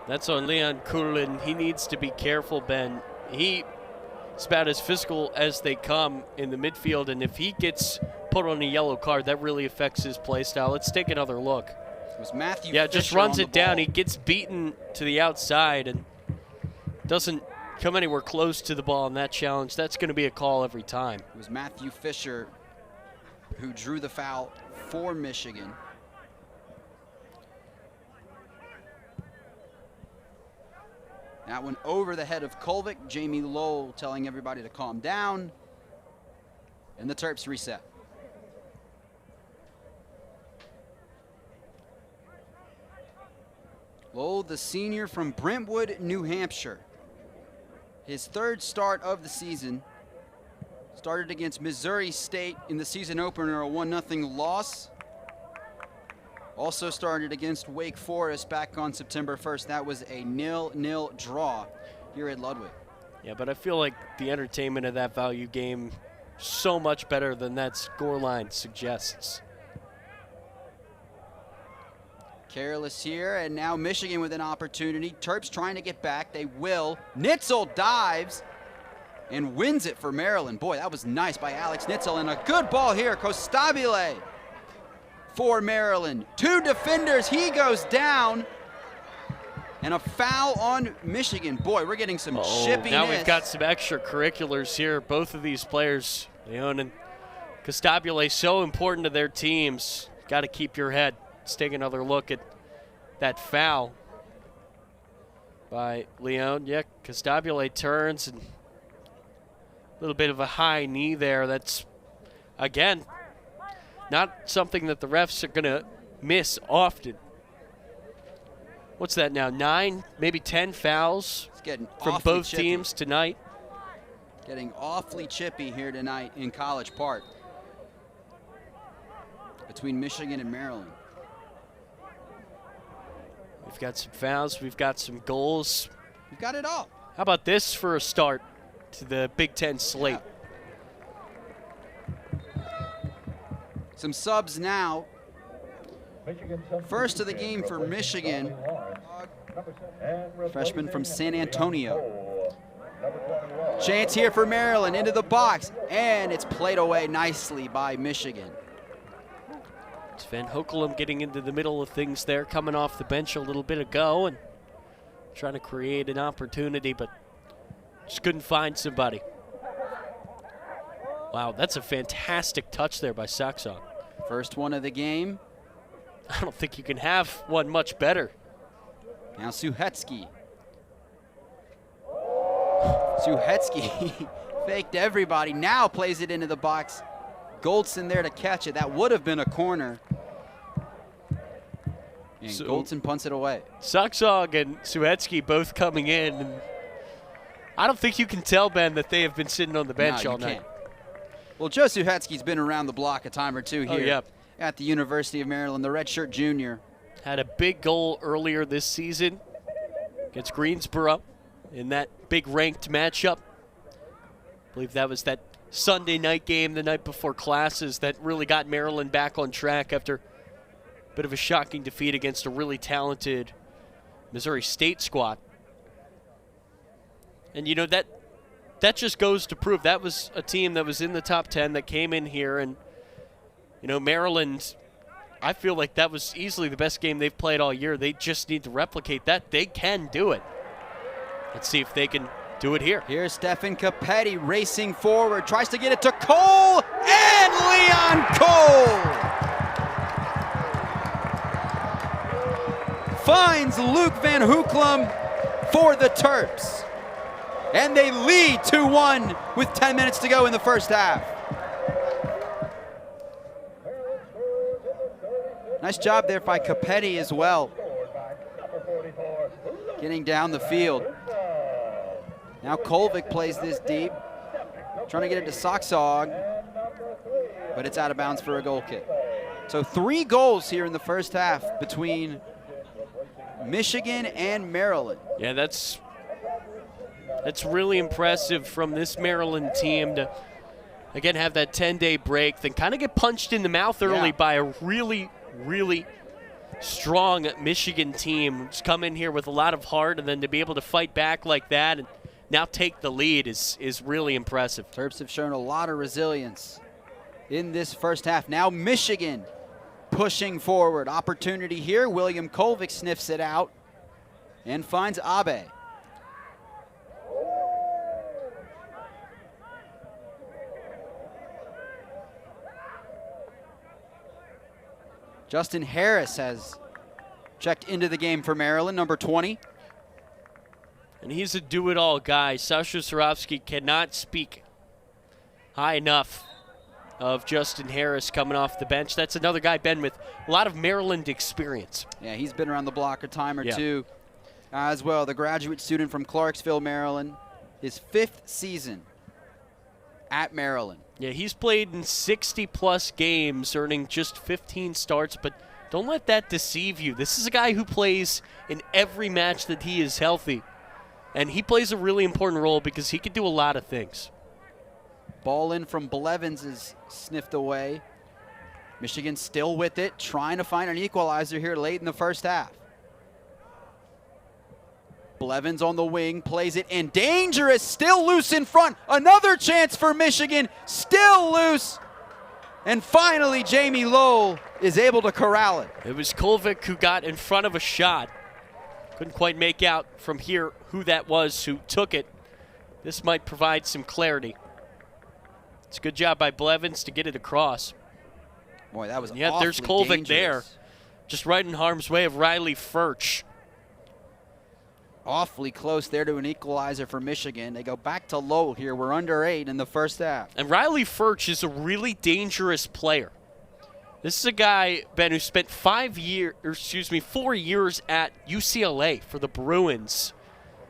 [SPEAKER 1] That's on Leon Kulin. He needs to be careful, Ben. He's about as physical as they come in the midfield, and if he gets put on a yellow card, that really affects his play style. Let's take another look.
[SPEAKER 2] It was Matthew
[SPEAKER 1] Yeah,
[SPEAKER 2] Fisher
[SPEAKER 1] just runs
[SPEAKER 2] on
[SPEAKER 1] it
[SPEAKER 2] the
[SPEAKER 1] down.
[SPEAKER 2] ball.
[SPEAKER 1] He gets beaten to the outside and doesn't come anywhere close to the ball in that challenge. That's going to be a call every time.
[SPEAKER 2] It was Matthew Fisher who drew the foul for Michigan. That one over the head of Kolvik. Jamie Lowell telling everybody to calm down. And the Terps reset. Lowell, the senior from Brentwood, New Hampshire. His 3rd start of the season. Started against Missouri State in the season opener, a 1-0 loss. Also started against Wake Forest back on September 1st. That was a 0-0 draw here at Ludwig.
[SPEAKER 1] Yeah, but I feel like the entertainment of that value game so much better than that scoreline suggests.
[SPEAKER 2] Careless here, and now Michigan with an opportunity. Terps trying to get back. They will. Nitzel dives, and wins it for Maryland. Boy, that was nice by Alex Nitzel, and a good ball here. Costabile for Maryland. 2 defenders, he goes down. And a foul on Michigan. Boy, we're getting some chippiness.
[SPEAKER 1] Now we've got some extracurriculars here. Both of these players, Leon and Costabile, so important to their teams. Got to keep your head. Let's take another look at that foul by Leon. Yeah, Costabile turns, and a little bit of a high knee there. That's, again, not something that the refs are going to miss often. What's that now, 9, maybe 10 fouls from both teams tonight?
[SPEAKER 2] Getting awfully chippy here tonight in College Park between Michigan and Maryland.
[SPEAKER 1] We've got some fouls, we've got some goals.
[SPEAKER 2] We've got it all.
[SPEAKER 1] How about this for a start to the Big Ten slate?
[SPEAKER 2] Yeah. Some subs now. First of the game for Michigan, freshman from San Antonio. Chance here for Maryland, into the box, and it's played away nicely by Michigan.
[SPEAKER 1] It's Van Hoekelum getting into the middle of things there, coming off the bench a little bit ago and trying to create an opportunity, but just couldn't find somebody. Wow, that's a fantastic touch there by Saxon.
[SPEAKER 2] First one of the game.
[SPEAKER 1] I don't think you can have one much better.
[SPEAKER 2] Now Suhetsky. Suhetsky faked everybody, now plays it into the box. Goldson there to catch it. That would have been a corner. And so Goldson punts it away.
[SPEAKER 1] Saxon and Suhetsky both coming in. And I don't think you can tell, Ben, that they have been sitting on the bench all night.
[SPEAKER 2] Can't. Well, Joe Suhetsky's been around the block a time or two here.
[SPEAKER 1] Oh, yeah.
[SPEAKER 2] At the University of Maryland, the redshirt junior.
[SPEAKER 1] Had a big goal earlier this season against Greensboro in that big ranked matchup. I believe that was that Sunday night game the night before classes that really got Maryland back on track after a bit of a shocking defeat against a really talented Missouri State squad. And you know, that just goes to prove that was a team that was in the top 10 that came in here, and you know, Maryland, I feel like that was easily the best game they've played all year. They just need to replicate that. They can do it. Let's see if they can do it here.
[SPEAKER 2] Here's Stephen Capetti racing forward, tries to get it to Cole, and Leon Cole finds Luke Van Hoekelum for the Terps. And they lead 2-1 with 10 minutes to go in the first half. Nice job there by Capetti as well. Getting down the field. Now Kolvik plays this deep. Trying to get it to Saxon. But it's out of bounds for a goal kick. So 3 goals here in the first half between Michigan and Maryland.
[SPEAKER 1] Yeah, that's really impressive from this Maryland team to, again, have that 10-day break, then kind of get punched in the mouth early by a really strong Michigan team. Just come in here with a lot of heart, and then to be able to fight back like that and now take the lead is really impressive.
[SPEAKER 2] Terps have shown a lot of resilience in this first half. Now Michigan pushing forward. Opportunity here. William Kolvik sniffs it out and finds Abe. Justin Harris has checked into the game for Maryland, number 20.
[SPEAKER 1] And he's a do-it-all guy. Sasha Surofsky cannot speak high enough of Justin Harris coming off the bench. That's another guy, Ben, with a lot of Maryland experience.
[SPEAKER 2] Yeah, he's been around the block a time or two as well. The graduate student from Clarksville, Maryland, his 5th season at Maryland.
[SPEAKER 1] Yeah, he's played in 60-plus games, earning just 15 starts, but don't let that deceive you. This is a guy who plays in every match that he is healthy, and he plays a really important role because he can do a lot of things.
[SPEAKER 2] Ball in from Blevins is sniffed away. Michigan still with it, trying to find an equalizer here late in the first half. Blevins on the wing, plays it in. Dangerous, still loose in front. Another chance for Michigan, still loose. And finally, Jamie Lowell is able to corral it.
[SPEAKER 1] It was Kolvik who got in front of a shot. Couldn't quite make out from here who that was who took it. This might provide some clarity. It's a good job by Blevins to get it across.
[SPEAKER 2] Boy, that was
[SPEAKER 1] yeah,
[SPEAKER 2] awfully
[SPEAKER 1] there's Kolvik
[SPEAKER 2] dangerous.
[SPEAKER 1] there. Just right in harm's way of Riley Furch.
[SPEAKER 2] Awfully close there to an equalizer for Michigan. They go back to Lowell here. We're under 8 in the first half.
[SPEAKER 1] And Riley Furch is a really dangerous player. This is a guy, Ben, who spent 4 years at UCLA for the Bruins.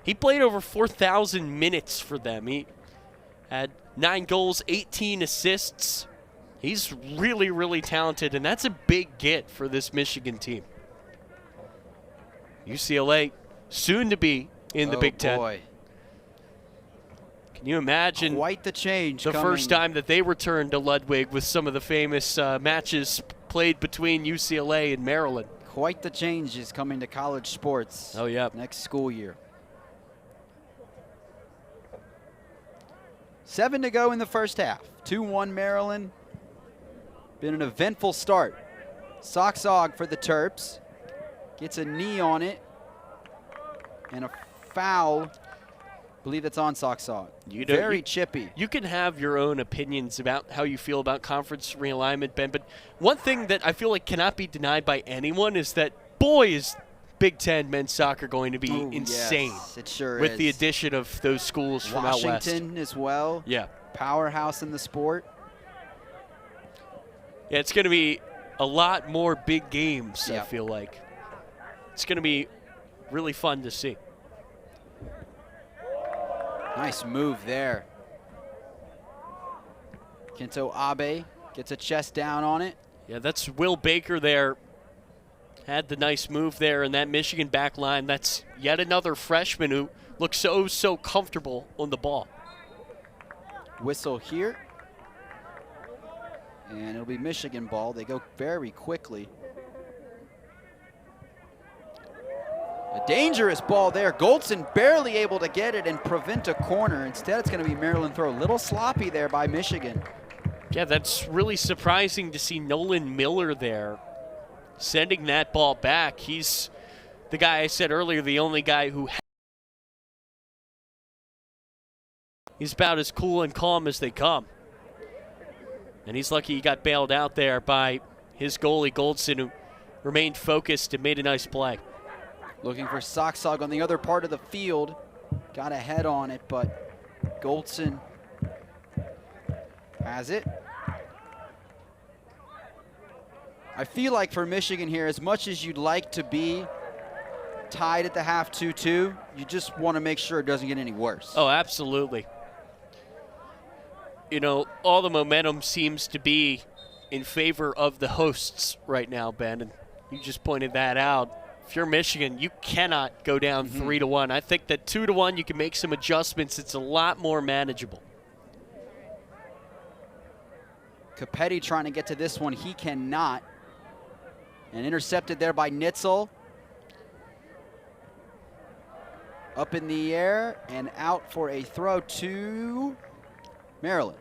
[SPEAKER 1] He played over 4,000 minutes for them. He had 9 goals, 18 assists. He's really, really talented, and that's a big get for this Michigan team. UCLA soon to be in the Big Ten.
[SPEAKER 2] Boy.
[SPEAKER 1] Can you imagine
[SPEAKER 2] quite the change
[SPEAKER 1] the
[SPEAKER 2] coming.
[SPEAKER 1] first time that they returned to Ludwig with some of the famous matches played between UCLA and Maryland?
[SPEAKER 2] Quite the change is coming to college sports.
[SPEAKER 1] Oh, yeah.
[SPEAKER 2] Next school year. 7 to go in the first half. 2-1 Maryland. Been an eventful start. Soxog for the Terps. Gets a knee on it. And a foul. I believe that's on Soxog. Very chippy.
[SPEAKER 1] You can have your own opinions about how you feel about conference realignment, Ben, but one thing that I feel like cannot be denied by anyone is that, boy, is Big Ten men's soccer going to be insane.
[SPEAKER 2] Yes, it sure
[SPEAKER 1] with
[SPEAKER 2] is.
[SPEAKER 1] the addition of those schools from out west.
[SPEAKER 2] Washington as well.
[SPEAKER 1] Yeah.
[SPEAKER 2] Powerhouse in the sport.
[SPEAKER 1] Yeah, it's going to be a lot more big games,
[SPEAKER 2] Yep.
[SPEAKER 1] I feel like. It's going to be really fun to see.
[SPEAKER 2] Nice move there. Kento Abe gets a chest down on it.
[SPEAKER 1] Yeah, that's Will Baker there. Had the nice move there in that Michigan back line. That's yet another freshman who looks so comfortable on the ball.
[SPEAKER 2] Whistle here. And it'll be Michigan ball. They go very quickly. A dangerous ball there. Goldson barely able to get it and prevent a corner. Instead, it's going to be Maryland throw. A little sloppy there by Michigan.
[SPEAKER 1] Yeah, that's really surprising to see Nolan Miller there sending that ball back. He's the guy I said earlier, the only guy who he's about as cool and calm as they come. And he's lucky he got bailed out there by his goalie, Goldson, who remained focused and made a nice play.
[SPEAKER 2] Looking for Soxog on the other part of the field. Got a head on it, but Goldson has it. I feel like for Michigan here, as much as you'd like to be tied at the half 2-2, you just want to make sure it doesn't get any worse.
[SPEAKER 1] Oh, absolutely. You know, all the momentum seems to be in favor of the hosts right now, Ben, and you just pointed that out. If you're Michigan, you cannot go down 3-1. I think that 2-1, you can make some adjustments. It's a lot more manageable.
[SPEAKER 2] Capetti trying to get to this one. He cannot. And intercepted there by Nitzel. Up in the air and out for a throw to Maryland.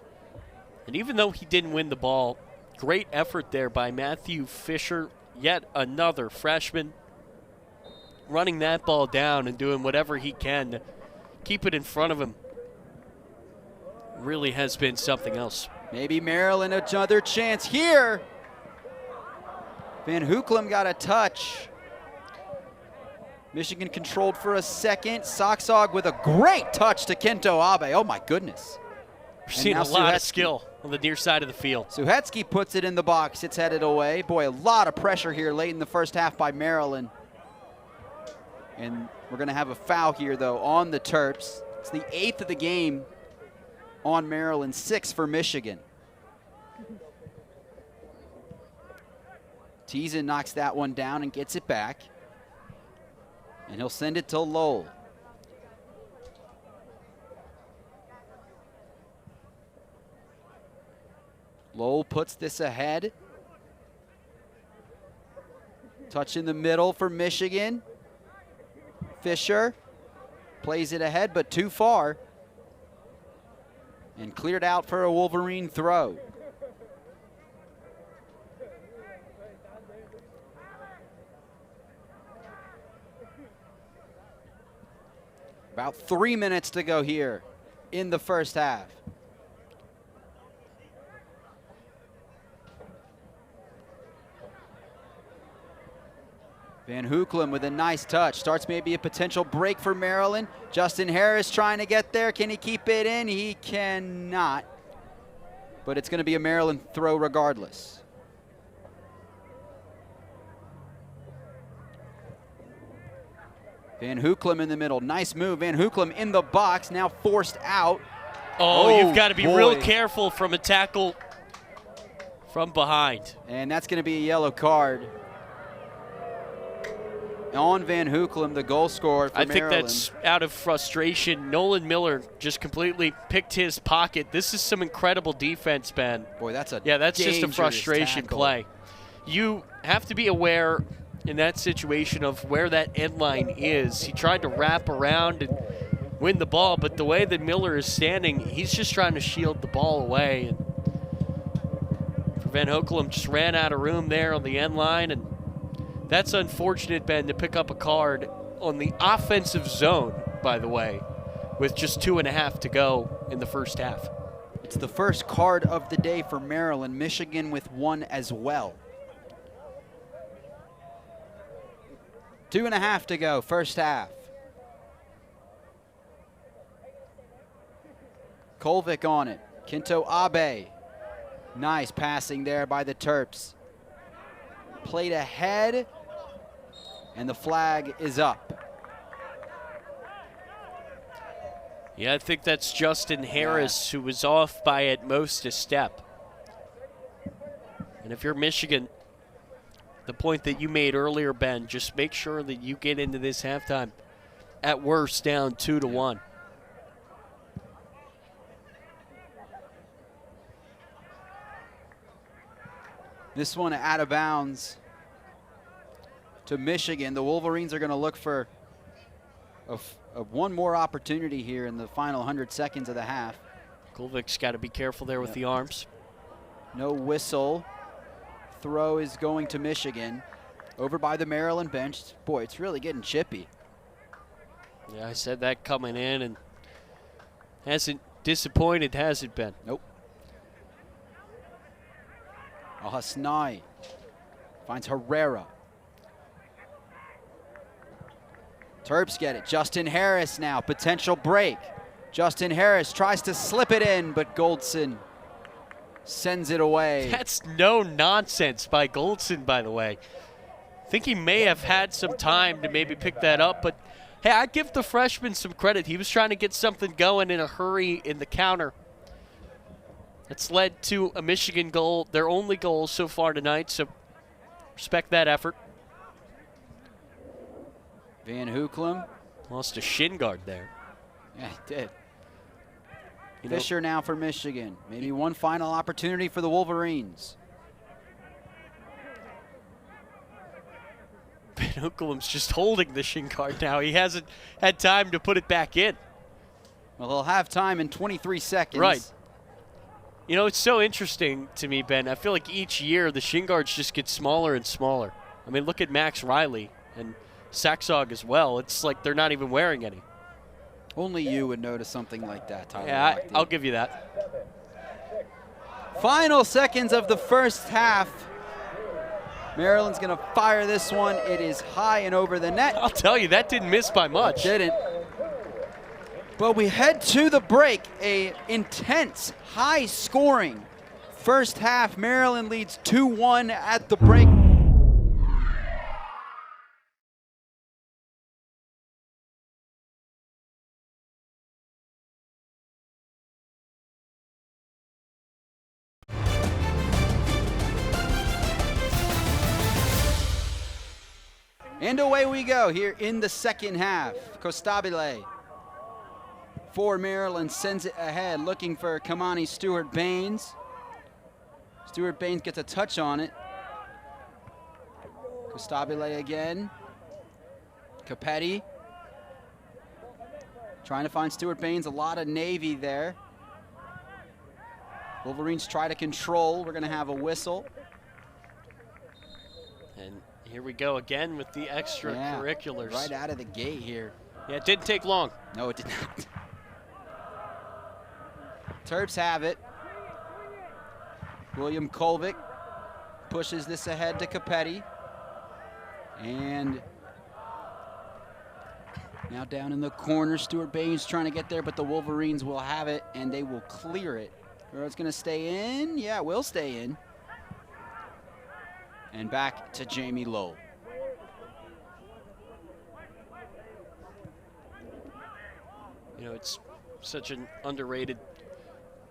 [SPEAKER 1] And even though he didn't win the ball, great effort there by Matthew Fisher, yet another freshman, running that ball down and doing whatever he can to keep it in front of him. Really has been something else.
[SPEAKER 2] Maybe Maryland another chance here. Van Hoeklem got a touch. Michigan controlled for a second. Soxog with a great touch to Kento Abe. Oh my goodness.
[SPEAKER 1] We're seeing a lot of skill on the near side of the field.
[SPEAKER 2] Suhetsky puts it in the box. It's headed away. Boy, a lot of pressure here late in the first half by Maryland. And we're going to have a foul here, though, on the Terps. It's the 8th of the game on Maryland, 6 for Michigan. Teason knocks that one down and gets it back. And he'll send it to Lowell. Lowell puts this ahead. Touch in the middle for Michigan. Fisher Plays it ahead, but too far. And cleared out for a Wolverine throw. About 3 minutes to go here in the first half. Van Hoeklem with a nice touch. Starts maybe a potential break for Maryland. Justin Harris trying to get there. Can he keep it in? He cannot. But it's going to be a Maryland throw regardless. Van Hoeklem in the middle. Nice move. Van Hoeklem in the box. Now forced out.
[SPEAKER 1] Oh, you've got to be real careful from a tackle from behind.
[SPEAKER 2] And that's going to be a yellow card on Van Hoeklem, the goal scorer for Maryland.
[SPEAKER 1] I think that's out of frustration. Nolan Miller just completely picked his pocket. This is some incredible defense, Ben.
[SPEAKER 2] Boy, that's a
[SPEAKER 1] that's just a frustration play. You have to be aware in that situation of where that end line is. He tried to wrap around and win the ball, but the way that Miller is standing, he's just trying to shield the ball away. And Van Hoeklem just ran out of room there on the end line, and that's unfortunate, Ben, to pick up a card on the offensive zone, by the way, with just 2.5 to go in the first half.
[SPEAKER 2] It's the first card of the day for Maryland. Michigan with one as well. 2.5 to go, first half. Kolvik on it. Kinto Abe. Nice passing there by the Terps. Played ahead, and the flag is up.
[SPEAKER 1] Yeah, I think that's Justin Harris, who was off by at most a step. And if you're Michigan, the point that you made earlier, Ben, just make sure that you get into this halftime at worst down 2-1.
[SPEAKER 2] This one out of bounds to Michigan. The Wolverines are going to look for one more opportunity here in the final 100 seconds of the half.
[SPEAKER 1] Kolvik's got to be careful there with the arms.
[SPEAKER 2] No whistle. Throw is going to Michigan. Over by the Maryland bench. Boy, it's really getting chippy.
[SPEAKER 1] Yeah, I said that coming in, and hasn't disappointed, has it, Ben?
[SPEAKER 2] Nope. Al-Hasnai finds Herrera. Terps get it. Justin Harris now, potential break. Justin Harris tries to slip it in, but Goldson sends it away.
[SPEAKER 1] That's no nonsense by Goldson, by the way. I think he may have had some time to maybe pick that up, but hey, I give the freshman some credit. He was trying to get something going in a hurry in the counter. It's led to a Michigan goal, their only goal so far tonight, so respect that effort.
[SPEAKER 2] Van Hoeklem.
[SPEAKER 1] Lost a shin guard there.
[SPEAKER 2] Yeah, he did. Fisher now for Michigan. Maybe one final opportunity for the Wolverines.
[SPEAKER 1] Van Hoeklem's just holding the shin guard now. He hasn't had time to put it back in.
[SPEAKER 2] Well, he'll have time in 23 seconds.
[SPEAKER 1] Right. You know, it's so interesting to me, Ben. I feel like each year the shin guards just get smaller and smaller. I mean, look at Max Riley and Saxog as well. It's like they're not even wearing any.
[SPEAKER 2] Only you would notice something like that, Tyler.
[SPEAKER 1] Yeah, I'll give you that.
[SPEAKER 2] Final seconds of the first half. Maryland's going to fire this one. It is high and over the net.
[SPEAKER 1] I'll tell you, that didn't miss by much.
[SPEAKER 2] It didn't. But we head to the break. A intense, high-scoring first half. Maryland leads 2-1 at the break. And away we go here in the second half. Costabile for Maryland sends it ahead, looking for Kamani Stewart-Baines. Stewart-Baines gets a touch on it. Costabile again. Capetti. Trying to find Stuart Baines, a lot of Navy there. Wolverines try to control. We're going to have a whistle.
[SPEAKER 1] And here we go again with the extracurriculars.
[SPEAKER 2] Right out of the gate here.
[SPEAKER 1] Yeah, it didn't take long.
[SPEAKER 2] No, it did not. Terps have it. William Kolvik pushes this ahead to Capetti. And now down in the corner, Stuart Baines trying to get there, but the Wolverines will have it, and they will clear it. Or it's going to stay in. Yeah, it will stay in. And back to Jamie Lowell.
[SPEAKER 1] You know, it's such an underrated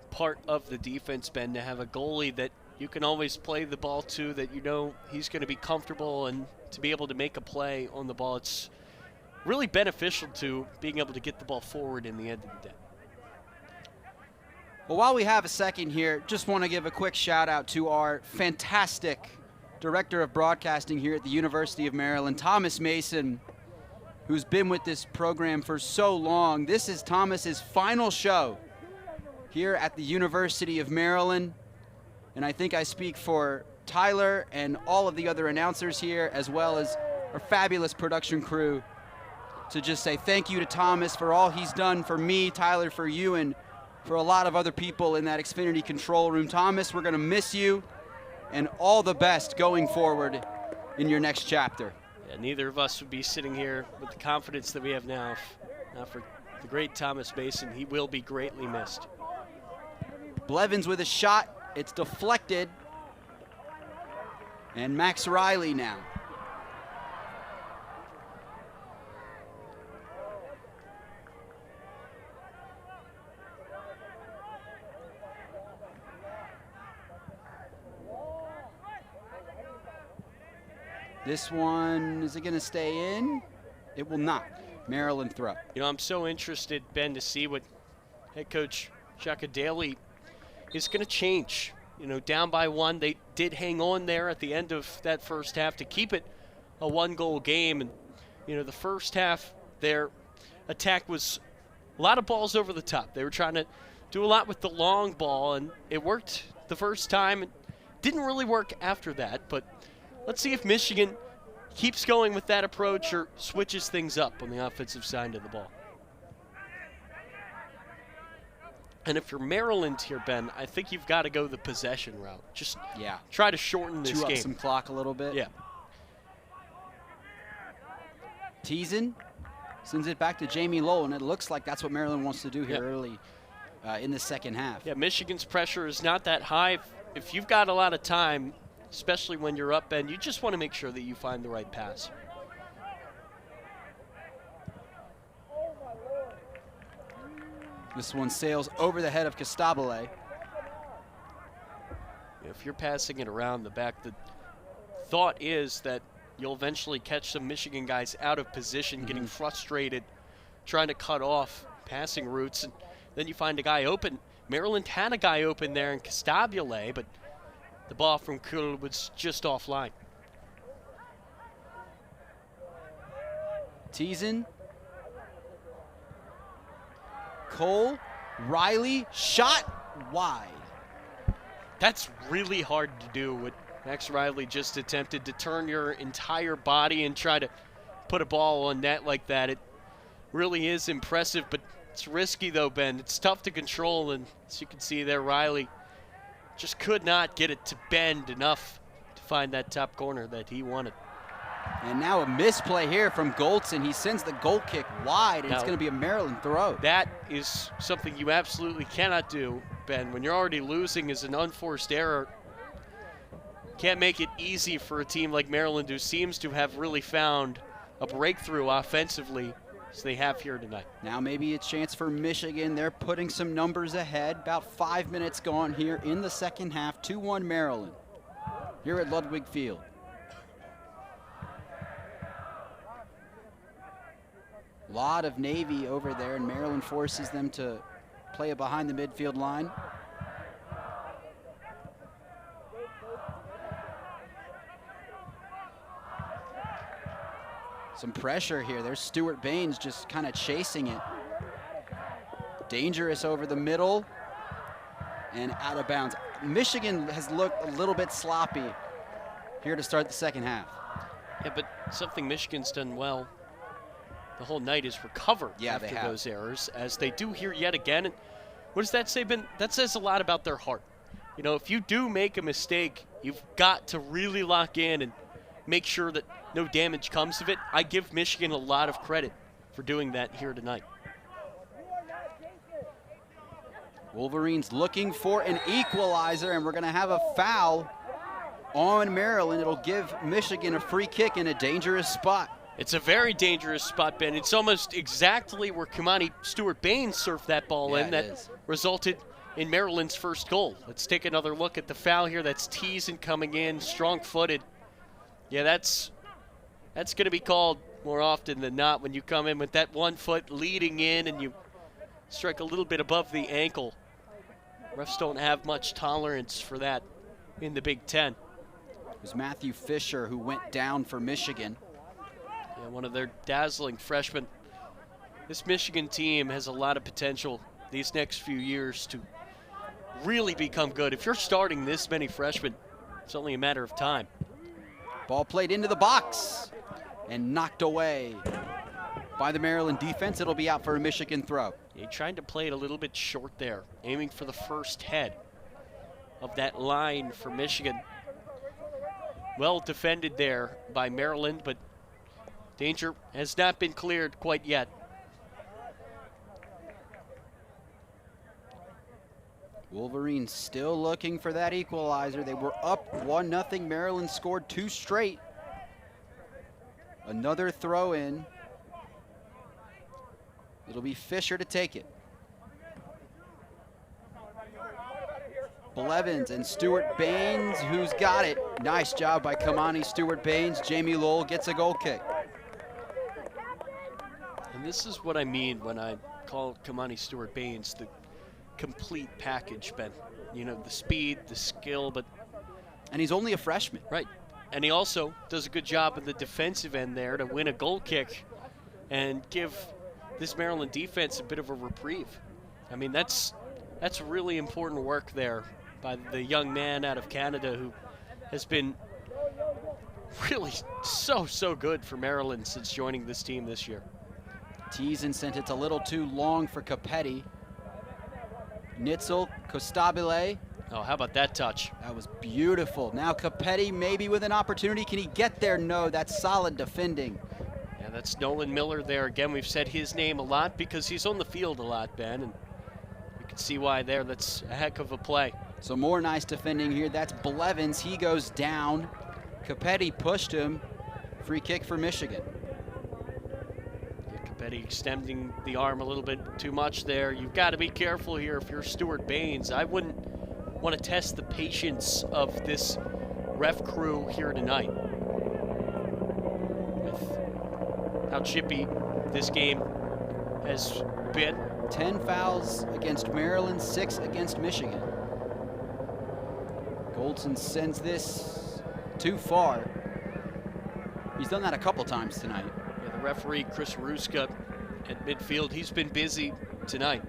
[SPEAKER 1] part of the defense, Ben, to have a goalie that you can always play the ball to, that you know he's going to be comfortable, and to be able to make a play on the ball. It's really beneficial to being able to get the ball forward in the end of the day.
[SPEAKER 2] Well, while we have a second here, just want to give a quick shout out to our fantastic Director of Broadcasting here at the University of Maryland, Thomas Mason, who's been with this program for so long. This is Thomas's final show here at the University of Maryland, and I think I speak for Tyler and all of the other announcers here, as well as our fabulous production crew, to just say thank you to Thomas for all he's done for me, Tyler, for you, and for a lot of other people in that Xfinity control room. Thomas, we're going to miss you, and all the best going forward in your next chapter.
[SPEAKER 1] Yeah, neither of us would be sitting here with the confidence that we have now if not for the great Thomas Mason. He will be greatly missed.
[SPEAKER 2] Blevins with a shot. It's deflected. And Max Riley now. This one, is it going to stay in? It will not. Maryland throw.
[SPEAKER 1] You know, I'm so interested, Ben, to see what head coach Shaka Daly is going to change. You know, down by one, they did hang on there at the end of that first half to keep it a one-goal game. And, you know, the first half, their attack was a lot of balls over the top. They were trying to do a lot with the long ball, and it worked the first time. It didn't really work after that, but let's see if Michigan keeps going with that approach or switches things up on the offensive side of the ball. And if you're Maryland here, Ben, I think you've got to go the possession route. Just try to shorten this game.
[SPEAKER 2] Chew up some clock a little bit.
[SPEAKER 1] Yeah.
[SPEAKER 2] Teason sends it back to Jamie Lowell, and it looks like that's what Maryland wants to do here early in the second half.
[SPEAKER 1] Yeah, Michigan's pressure is not that high. If you've got a lot of time, especially when you're up, Ben, you just want to make sure that you find the right pass.
[SPEAKER 2] This one sails over the head of Costabile.
[SPEAKER 1] If you're passing it around the back, the thought is that you'll eventually catch some Michigan guys out of position, getting frustrated, trying to cut off passing routes, and then you find a guy open. Maryland had a guy open there in Costabile, but the ball from Kuhl was just offline.
[SPEAKER 2] Teason. Cole. Riley. Shot wide.
[SPEAKER 1] That's really hard to do. What Max Riley just attempted, to turn your entire body and try to put a ball on net like that. It really is impressive, but it's risky though, Ben. It's tough to control, and as you can see there, Riley just could not get it to bend enough to find that top corner that he wanted.
[SPEAKER 2] And now a misplay here from Goldson. He sends the goal kick wide, and it's going to be a Maryland throw.
[SPEAKER 1] That is something you absolutely cannot do, Ben. When you're already losing is an unforced error. Can't make it easy for a team like Maryland, who seems to have really found a breakthrough offensively, as they have here tonight.
[SPEAKER 2] Now maybe a chance for Michigan. They're putting some numbers ahead. About 5 minutes gone here in the second half. 2-1 Maryland here at Ludwig Field. A lot of Navy over there, and Maryland forces them to play it behind the midfield line. Some pressure here. There's Stuart Baines just kind of chasing it. Dangerous over the middle and out of bounds. Michigan has looked a little bit sloppy here to start the second half.
[SPEAKER 1] Yeah, but something Michigan's done well the whole night is recover after those errors, as they do here yet again. And what does that say, Ben? That says a lot about their heart. You know, if you do make a mistake, you've got to really lock in and make sure that no damage comes of it. I give Michigan a lot of credit for doing that here tonight.
[SPEAKER 2] Wolverines looking for an equalizer, and we're going to have a foul on Maryland. It'll give Michigan a free kick in a dangerous spot.
[SPEAKER 1] It's a very dangerous spot, Ben. It's almost exactly where Kamani Stewart-Baines surfed that ball in that resulted in Maryland's first goal. Let's take another look at the foul here. That's Teason coming in, strong-footed. Yeah, that's going to be called more often than not when you come in with that 1 foot leading in and you strike a little bit above the ankle. Refs don't have much tolerance for that in the Big Ten.
[SPEAKER 2] It was Matthew Fisher who went down for Michigan.
[SPEAKER 1] Yeah, one of their dazzling freshmen. This Michigan team has a lot of potential these next few years to really become good. If you're starting this many freshmen, it's only a matter of time.
[SPEAKER 2] Ball played into the box and knocked away by the Maryland defense. It'll be out for a Michigan throw.
[SPEAKER 1] He tried to play it a little bit short there, aiming for the first head of that line for Michigan. Well defended there by Maryland, but danger has not been cleared quite yet.
[SPEAKER 2] Wolverines still looking for that equalizer. They were up 1-0. Maryland scored 2 straight. Another throw in. It'll be Fisher to take it. Blevins and Stewart-Baines, who's got it. Nice job by Kamani Stewart-Baines. Jamie Lowell gets a goal kick.
[SPEAKER 1] And this is what I mean when I call Kamani Stewart-Baines the complete package, Ben. You know, the speed, the skill, but...
[SPEAKER 2] And he's only a freshman.
[SPEAKER 1] Right. And he also does a good job in the defensive end there to win a goal kick and give this Maryland defense a bit of a reprieve. I mean, that's really important work there by the young man out of Canada who has been really so good for Maryland since joining this team this year.
[SPEAKER 2] Teason sent it a little too long for Capetti. Nitzel, Costabile.
[SPEAKER 1] Oh, how about that touch?
[SPEAKER 2] That was beautiful. Now Capetti maybe with an opportunity. Can he get there? No, that's solid defending.
[SPEAKER 1] Yeah, that's Nolan Miller there. Again, we've said his name a lot because he's on the field a lot, Ben, and you can see why there. That's a heck of a play.
[SPEAKER 2] So more nice defending here. That's Blevins. He goes down. Capetti pushed him. Free kick for Michigan.
[SPEAKER 1] Capetti extending the arm a little bit too much there. You've got to be careful here if you're Stewart-Baines. I wouldn't want to test the patience of this ref crew here tonight. With how chippy this game has been.
[SPEAKER 2] 10 fouls against Maryland, 6 against Michigan. Goldson sends this too far. He's done that a couple times tonight.
[SPEAKER 1] Yeah, the referee, Chris Ruska, at midfield, he's been busy tonight.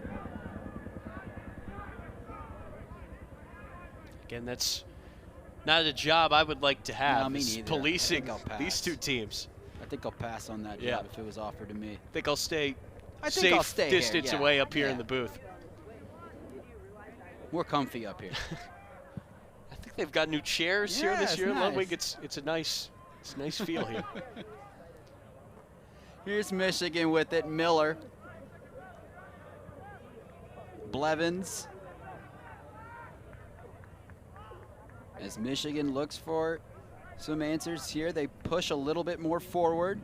[SPEAKER 1] Again, that's not a job I would like to have.
[SPEAKER 2] No, me neither.
[SPEAKER 1] Policing these two teams.
[SPEAKER 2] I think I'll pass on that job if it was offered to me.
[SPEAKER 1] I think I'll stay
[SPEAKER 2] safe
[SPEAKER 1] distance
[SPEAKER 2] here.
[SPEAKER 1] away up here in the booth.
[SPEAKER 2] More comfy up here.
[SPEAKER 1] I think they've got new chairs here this year.
[SPEAKER 2] Nice.
[SPEAKER 1] Ludwig, it's a nice feel here.
[SPEAKER 2] Here's Michigan with it. Miller. Blevins. As Michigan looks for some answers here, they push a little bit more forward.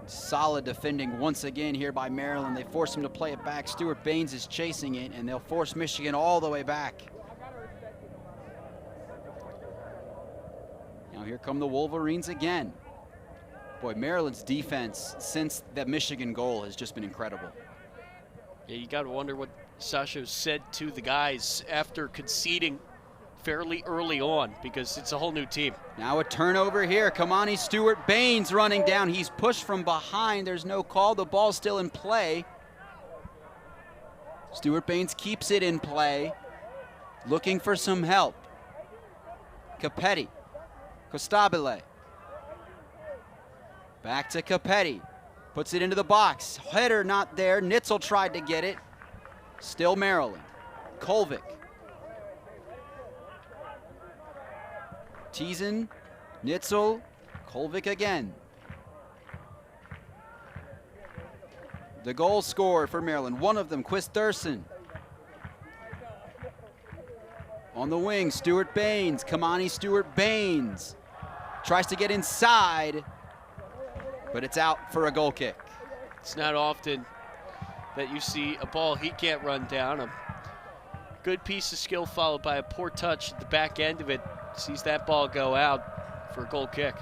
[SPEAKER 2] Solid defending once again here by Maryland. They force him to play it back. Stewart-Baines is chasing it, and they'll force Michigan all the way back. Now here come the Wolverines again. Boy, Maryland's defense since that Michigan goal has just been incredible.
[SPEAKER 1] Yeah, you got to wonder what Sasha said to the guys after conceding fairly early on because it's a whole new team.
[SPEAKER 2] Now a turnover here. Kamani Stewart-Baines running down. He's pushed from behind. There's no call. The ball's still in play. Stewart-Baines keeps it in play. Looking for some help. Capetti. Costabile. Back to Capetti. Puts it into the box. Header not there. Nitzel tried to get it. Still Maryland. Kolvik. Teasen. Nitzel. Kolvik again. The goal scored for Maryland. One of them, Quist Thurston. On the wing, Stewart-Baines. Kamani Stewart-Baines. Tries to get inside, but it's out for a goal kick.
[SPEAKER 1] It's not often that you see a ball he can't run down. A good piece of skill followed by a poor touch at the back end of it. Sees that ball go out for a goal kick.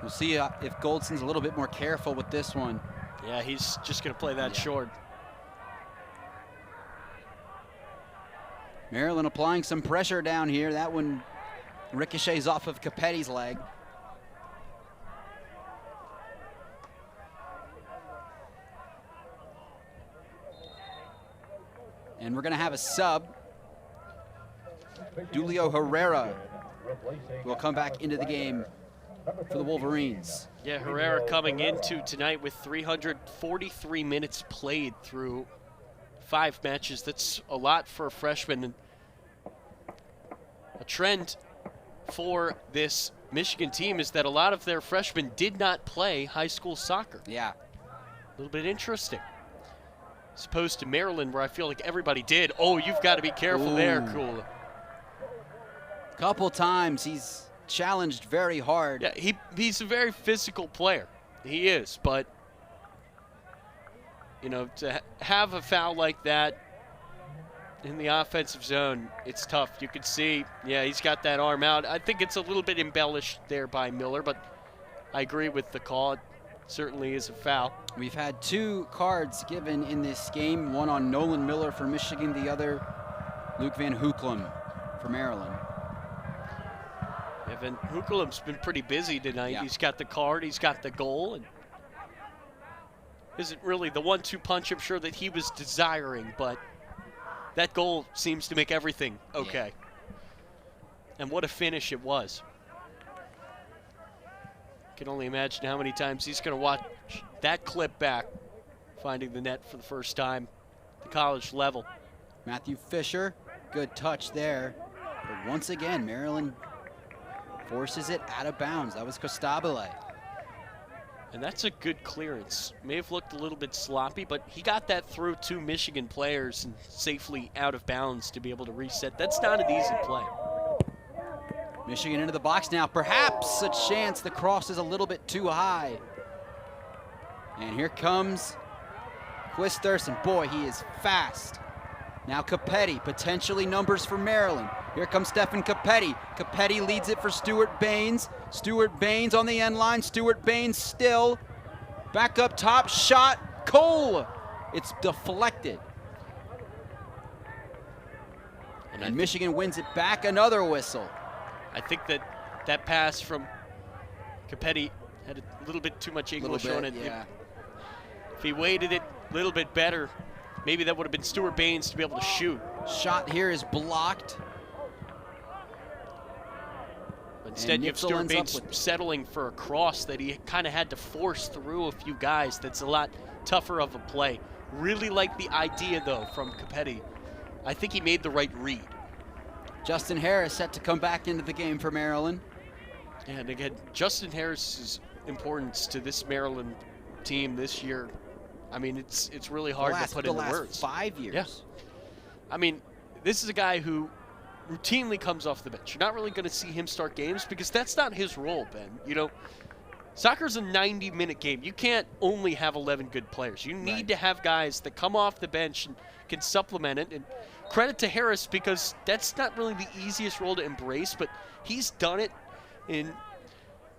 [SPEAKER 2] We'll see if Goldson's a little bit more careful with this one.
[SPEAKER 1] Yeah, he's just going to play that short.
[SPEAKER 2] Maryland applying some pressure down here. That one ricochets off of Capetti's leg. And we're going to have a sub. Julio Herrera will come back into the game for the Wolverines.
[SPEAKER 1] Yeah, Herrera coming into tonight with 343 minutes played through 5 matches. That's a lot for a freshman. And a trend for this Michigan team is that a lot of their freshmen did not play high school soccer.
[SPEAKER 2] Yeah.
[SPEAKER 1] A little bit interesting. As opposed to Maryland, where I feel like everybody did. Oh, you've got to be careful there, Cool.
[SPEAKER 2] Couple times he's challenged very hard.
[SPEAKER 1] Yeah, he's a very physical player. He is, but you know, to have a foul like that in the offensive zone, it's tough. You can see, yeah, he's got that arm out. I think it's a little bit embellished there by Miller, but I agree with the call. It certainly is a foul.
[SPEAKER 2] We've had 2 cards given in this game, one on Nolan Miller for Michigan, the other Luke Van Hoekelum for Maryland.
[SPEAKER 1] Van Hoekelum's been pretty busy tonight.
[SPEAKER 2] Yeah.
[SPEAKER 1] He's got the card, he's got the goal, and isn't really the 1-2 punch I'm sure that he was desiring, but that goal seems to make everything okay. Yeah. And what a finish it was. Can only imagine how many times he's going to watch that clip back, finding the net for the first time at the college level.
[SPEAKER 2] Matthew Fisher, good touch there. But once again, Maryland forces it out of bounds. That was Costabile.
[SPEAKER 1] And that's a good clearance. May have looked a little bit sloppy, but he got that through 2 Michigan players and safely out of bounds to be able to reset. That's not an easy play.
[SPEAKER 2] Michigan into the box now. Perhaps a chance. The cross is a little bit too high. And here comes Quist Thurston. Boy, he is fast. Now Capetti, potentially numbers for Maryland. Here comes Stephen Capetti. Capetti leads it for Stewart-Baines. Stewart-Baines on the end line. Stewart-Baines still. Back up top, shot, Cole. It's deflected. And Michigan wins it back, another whistle.
[SPEAKER 1] I think that pass from Capetti had a little bit too much English on it.
[SPEAKER 2] Yeah.
[SPEAKER 1] If he weighted it a little bit better, maybe that would have been Stewart-Baines to be able to shoot.
[SPEAKER 2] Shot here is blocked.
[SPEAKER 1] Instead, you have Stewart-Baines settling for a cross that he kind of had to force through a few guys. That's a lot tougher of a play. Really like the idea, though, from Capetti. I think he made the right read.
[SPEAKER 2] Justin Harris set to come back into the game for Maryland.
[SPEAKER 1] And again, Justin Harris's importance to this Maryland team this year, I mean, it's really hard to put into words.
[SPEAKER 2] The last 5 years.
[SPEAKER 1] Yeah. I mean, this is a guy who routinely comes off the bench. You're not really going to see him start games because that's not his role, Ben. You know, soccer's a 90-minute game. You can't only have 11 good players. You need to have guys that come off the bench and can supplement it. And credit to Harris because that's not really the easiest role to embrace, but he's done it in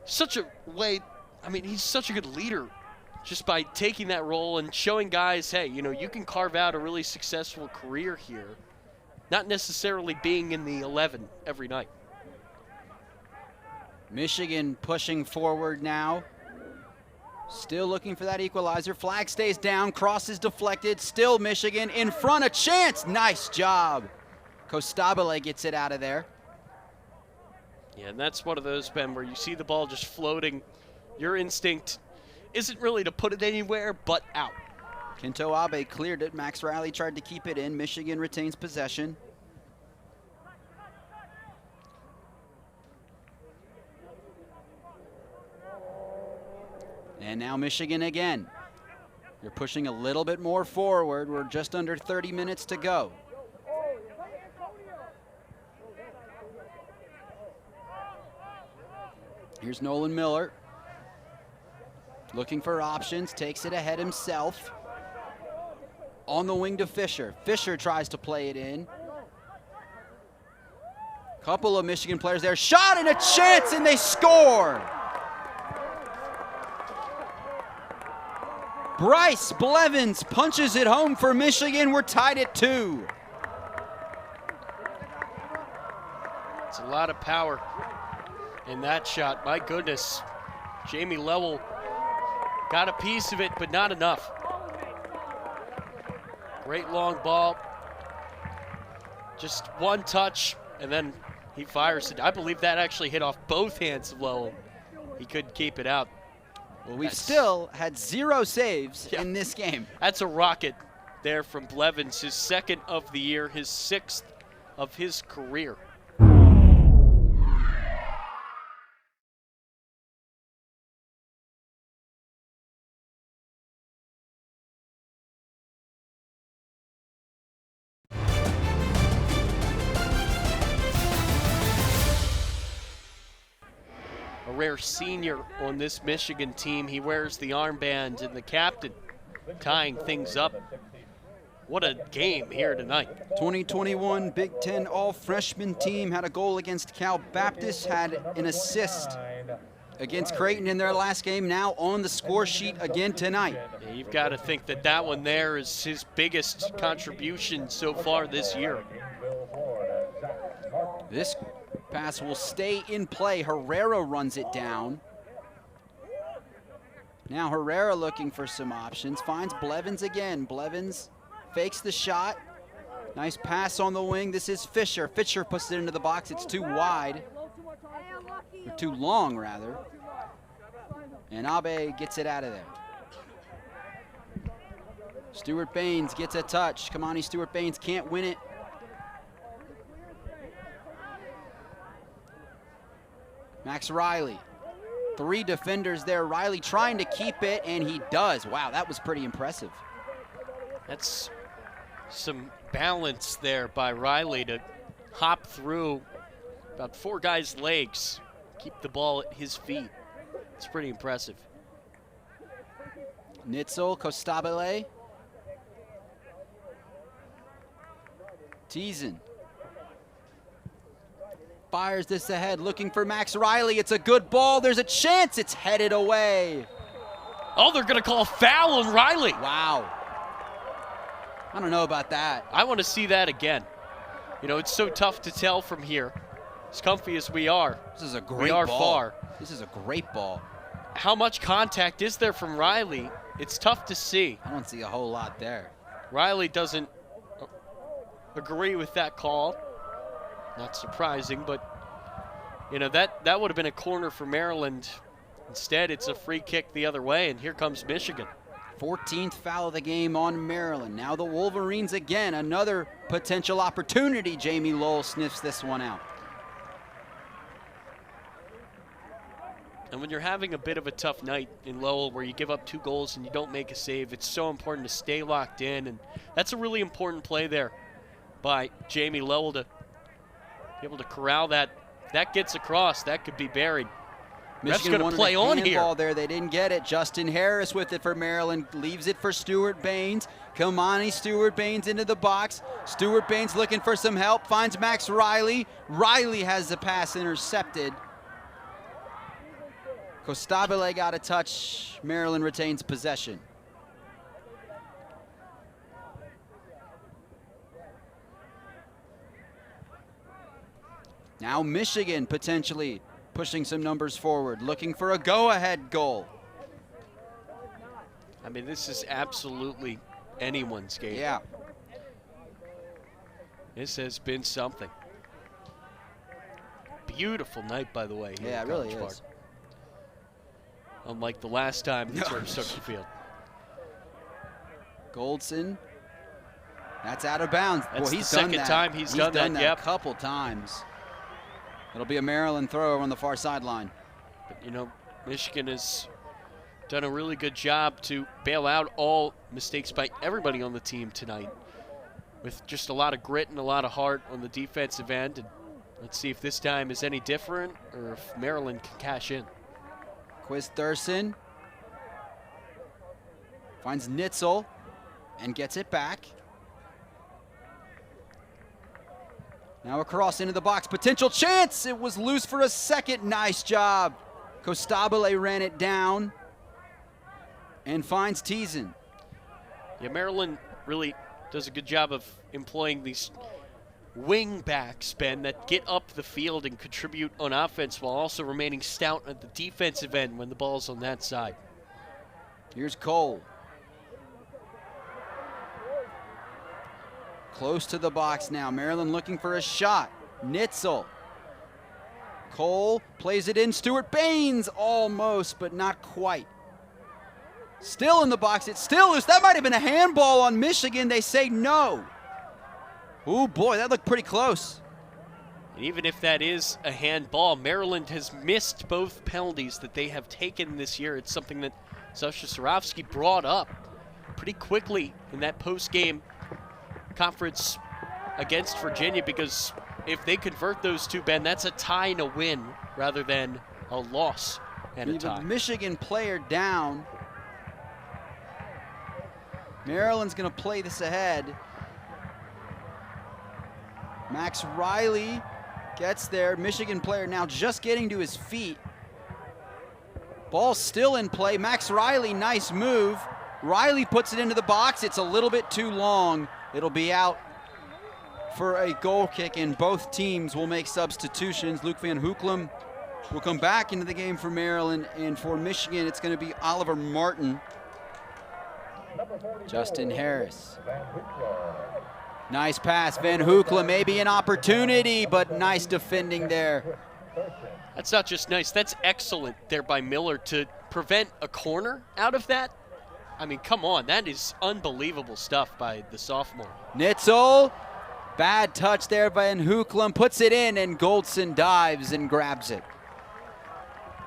[SPEAKER 1] such a way. I mean, he's such a good leader just by taking that role and showing guys, hey, you know, you can carve out a really successful career here. not necessarily being in the 11 every night.
[SPEAKER 2] Michigan pushing forward now. Still looking for that equalizer. Flag stays down. Cross is deflected. Still Michigan in front. A chance. Nice job. Costabile gets it out of there.
[SPEAKER 1] Yeah, and that's one of those, Ben, where you see the ball just floating. Your instinct isn't really to put it anywhere but out.
[SPEAKER 2] Kinto Abe cleared it. Max Riley tried to keep it in. Michigan retains possession. And now Michigan again. They're pushing a little bit more forward. We're just under 30 minutes to go. Here's Nolan Miller. Looking for options, takes it ahead himself. On the wing to Fisher. Fisher tries to play it in. Couple of Michigan players there. Shot and a chance, and they score! Bryce Blevins punches it home for Michigan. We're tied at 2.
[SPEAKER 1] It's a lot of power in that shot. My goodness. Jamie Lowell got a piece of it, but not enough. Great long ball. Just one touch, and then he fires it. I believe that actually hit off both hands of Lowell. He couldn't keep it out.
[SPEAKER 2] Well, we've still had 0 saves in this game.
[SPEAKER 1] That's a rocket there from Blevins, his 2nd of the year, his 6th of his career. A rare senior on this Michigan team. He wears the armband and the captain, tying things up. What a game here tonight.
[SPEAKER 2] 2021 Big Ten all-freshman team had a goal against Cal Baptist, had an assist against Creighton in their last game, now on the score sheet again tonight.
[SPEAKER 1] Yeah, you've got to think that that one there is his biggest contribution so far this year.
[SPEAKER 2] This pass will stay in play. Herrera runs it down. Now Herrera looking for some options, finds Blevins again. Blevins fakes the shot. Nice pass on the wing. This is Fisher. Fisher puts it into the box. It's too wide, or too long rather. And Abe gets it out of there. Stewart Baines gets a touch. Kamani Stewart Baines can't win it. Max Riley, 3 defenders there. Riley trying to keep it, and he does. Wow, that was pretty impressive.
[SPEAKER 1] That's some balance there by Riley to hop through about 4 guys' legs, keep the ball at his feet. It's pretty impressive.
[SPEAKER 2] Nitzel, Costabile. Teasen. Fires this ahead, looking for Max Riley. It's a good ball. There's a chance. It's headed away.
[SPEAKER 1] Oh, they're going to call a foul on Riley.
[SPEAKER 2] Wow. I don't know about that.
[SPEAKER 1] I want to see that again. You know, it's so tough to tell from here. As comfy as we are,
[SPEAKER 2] This is a great
[SPEAKER 1] we are
[SPEAKER 2] ball.
[SPEAKER 1] far.
[SPEAKER 2] This is a great ball.
[SPEAKER 1] How much contact is there from Riley? It's tough to see.
[SPEAKER 2] I don't see a whole lot there.
[SPEAKER 1] Riley doesn't agree with that call. Not surprising, but you know, that would have been a corner for Maryland. Instead, it's a free kick the other way, and here comes Michigan.
[SPEAKER 2] 14th foul of the game on Maryland. Now the Wolverines again, another potential opportunity. Jamie Lowell sniffs this one out.
[SPEAKER 1] And when you're having a bit of a tough night in Lowell where you give up 2 goals and you don't make a save, it's so important to stay locked in, and that's a really important play there by Jamie Lowell to be able to corral that. That gets across. That could be buried. Ref's going to play on here.
[SPEAKER 2] Ball there. They didn't get it. Justin Harris with it for Maryland. Leaves it for Stewart Baines. Kilmani Stewart Baines into the box. Stewart Baines looking for some help. Finds Max Riley. Riley has the pass intercepted. Costabile got a touch. Maryland retains possession. Now Michigan potentially pushing some numbers forward, looking for a go-ahead goal.
[SPEAKER 1] I mean, this is absolutely anyone's game.
[SPEAKER 2] Yeah.
[SPEAKER 1] This has been something. Beautiful night, by the way. Here
[SPEAKER 2] Yeah,
[SPEAKER 1] at
[SPEAKER 2] it really
[SPEAKER 1] College Park.
[SPEAKER 2] is.
[SPEAKER 1] Unlike the last time the Terps took the field.
[SPEAKER 2] Goldson. That's out of bounds.
[SPEAKER 1] That's
[SPEAKER 2] Boy, he's
[SPEAKER 1] the
[SPEAKER 2] done
[SPEAKER 1] second
[SPEAKER 2] that.
[SPEAKER 1] time he's done that, yep.
[SPEAKER 2] a couple times. It'll be a Maryland throw on the far sideline.
[SPEAKER 1] But, you know, Michigan has done a really good job to bail out all mistakes by everybody on the team tonight, with just a lot of grit and a lot of heart on the defensive end. And let's see if this time is any different or if Maryland can cash in.
[SPEAKER 2] Quiz Thurston finds Nitzel and gets it back. Now across into the box, potential chance. It was loose for a second. Nice job. Costabile ran it down and finds Teason.
[SPEAKER 1] Yeah, Maryland really does a good job of employing these wing backs, Ben, that get up the field and contribute on offense while also remaining stout at the defensive end when the ball's on that side.
[SPEAKER 2] Here's Cole. Close to the box now. Maryland looking for a shot. Nitzel. Cole plays it in. Stuart Baines almost, but not quite. Still in the box. It's still loose. That might have been a handball on Michigan. They say no. Oh boy, that looked pretty close.
[SPEAKER 1] And even if that is a handball, Maryland has missed both penalties that they have taken this year. It's something that Sasha Surofsky brought up pretty quickly in that post-game conference against Virginia, because if they convert those two, Ben, that's a tie and a win rather than a loss and a tie.
[SPEAKER 2] Michigan player down. Maryland's going to play this ahead. Max Riley gets there. Michigan player now just getting to his feet. Ball still in play. Max Riley, nice move. Riley puts it into the box. It's a little bit too long. It'll be out for a goal kick, and both teams will make substitutions. Luke Van Hoeklem will come back into the game for Maryland, and for Michigan, it's going to be Oliver Martin. Justin Harris. Nice pass. Van Hoeklem, maybe an opportunity, but nice defending there.
[SPEAKER 1] That's not just nice, that's excellent there by Miller to prevent a corner out of that. I mean, come on, that is unbelievable stuff by the sophomore.
[SPEAKER 2] Nitzel, bad touch there by Van Hoeklem, puts it in, and Goldson dives and grabs it.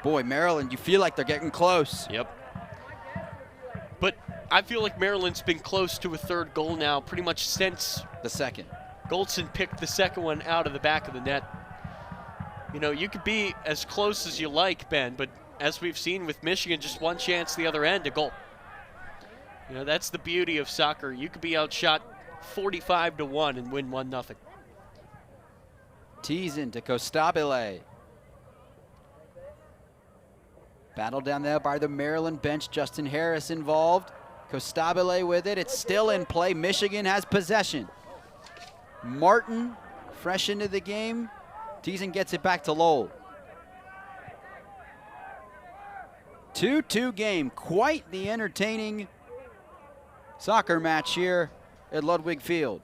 [SPEAKER 2] Boy, Maryland, you feel like they're getting close.
[SPEAKER 1] Yep. But I feel like Maryland's been close to a third goal now pretty much since
[SPEAKER 2] the second.
[SPEAKER 1] Goldson picked the second one out of the back of the net. You know, you could be as close as you like, Ben, but as we've seen with Michigan, just one chance the other end, a goal. You know, that's the beauty of soccer. You could be outshot 45-1 and win 1-0.
[SPEAKER 2] Tees into Costabile. Battle down there by the Maryland bench. Justin Harris involved. Costabile with it. It's still in play. Michigan has possession. Martin fresh into the game. Teason gets it back to Lowell. 2-2 game. Quite the entertaining soccer match here at Ludwig Field.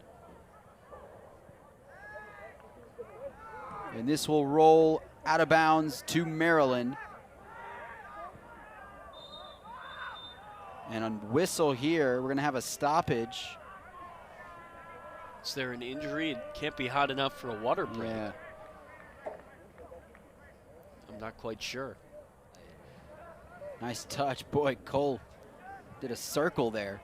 [SPEAKER 2] And this will roll out of bounds to Maryland. And on whistle here, we're going to have a stoppage.
[SPEAKER 1] Is there an injury? It can't be hot enough for a water break.
[SPEAKER 2] Yeah.
[SPEAKER 1] I'm not quite sure.
[SPEAKER 2] Nice touch. Boy, Cole did a circle there.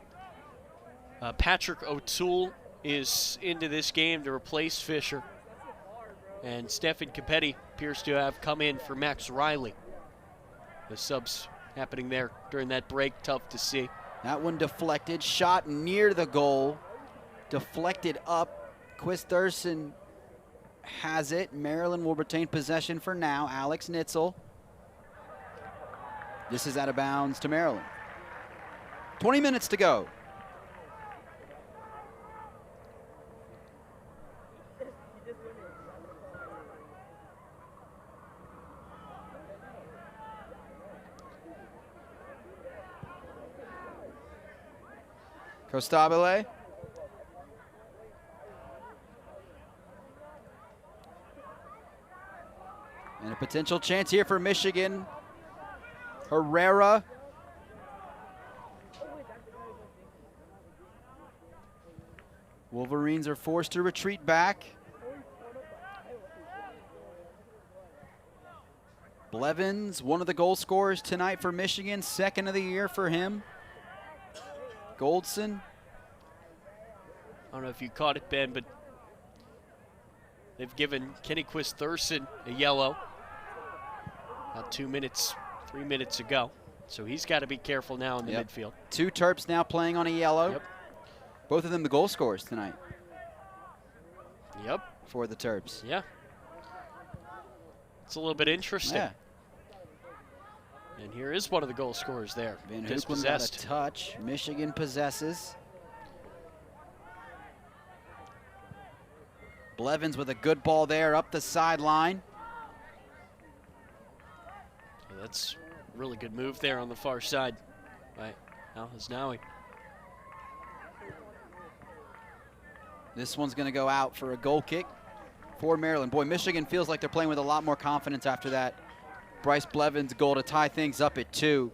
[SPEAKER 1] Patrick O'Toole is into this game to replace Fisher. And Stephen Capetti appears to have come in for Max Riley. The subs happening there during that break, tough to see.
[SPEAKER 2] That one deflected, shot near the goal. Deflected up. Quiz Thurston has it. Maryland will retain possession for now. Alex Nitzel. This is out of bounds to Maryland. 20 minutes to go. Costabile. And a potential chance here for Michigan. Herrera. Wolverines are forced to retreat back. Blevins, one of the goal scorers tonight for Michigan, second of the year for him. Goldson.
[SPEAKER 1] I don't know if you caught it, Ben, but they've given Kennyquist Thurston a yellow about 3 minutes ago. So he's got to be careful now in the midfield. 2
[SPEAKER 2] Terps now playing on a yellow.
[SPEAKER 1] Yep.
[SPEAKER 2] Both of them the goal scorers tonight.
[SPEAKER 1] Yep.
[SPEAKER 2] For the Terps.
[SPEAKER 1] Yeah. It's a little bit interesting.
[SPEAKER 2] Yeah.
[SPEAKER 1] And here is one of the goal scorers there.
[SPEAKER 2] Van Hoekelen got a touch. Michigan possesses. Blevins with a good ball there up the sideline.
[SPEAKER 1] That's a really good move there on the far side by Al Hasnaoui.
[SPEAKER 2] This one's going to go out for a goal kick for Maryland. Boy, Michigan feels like they're playing with a lot more confidence after that Bryce Blevins goal to tie things up at 2.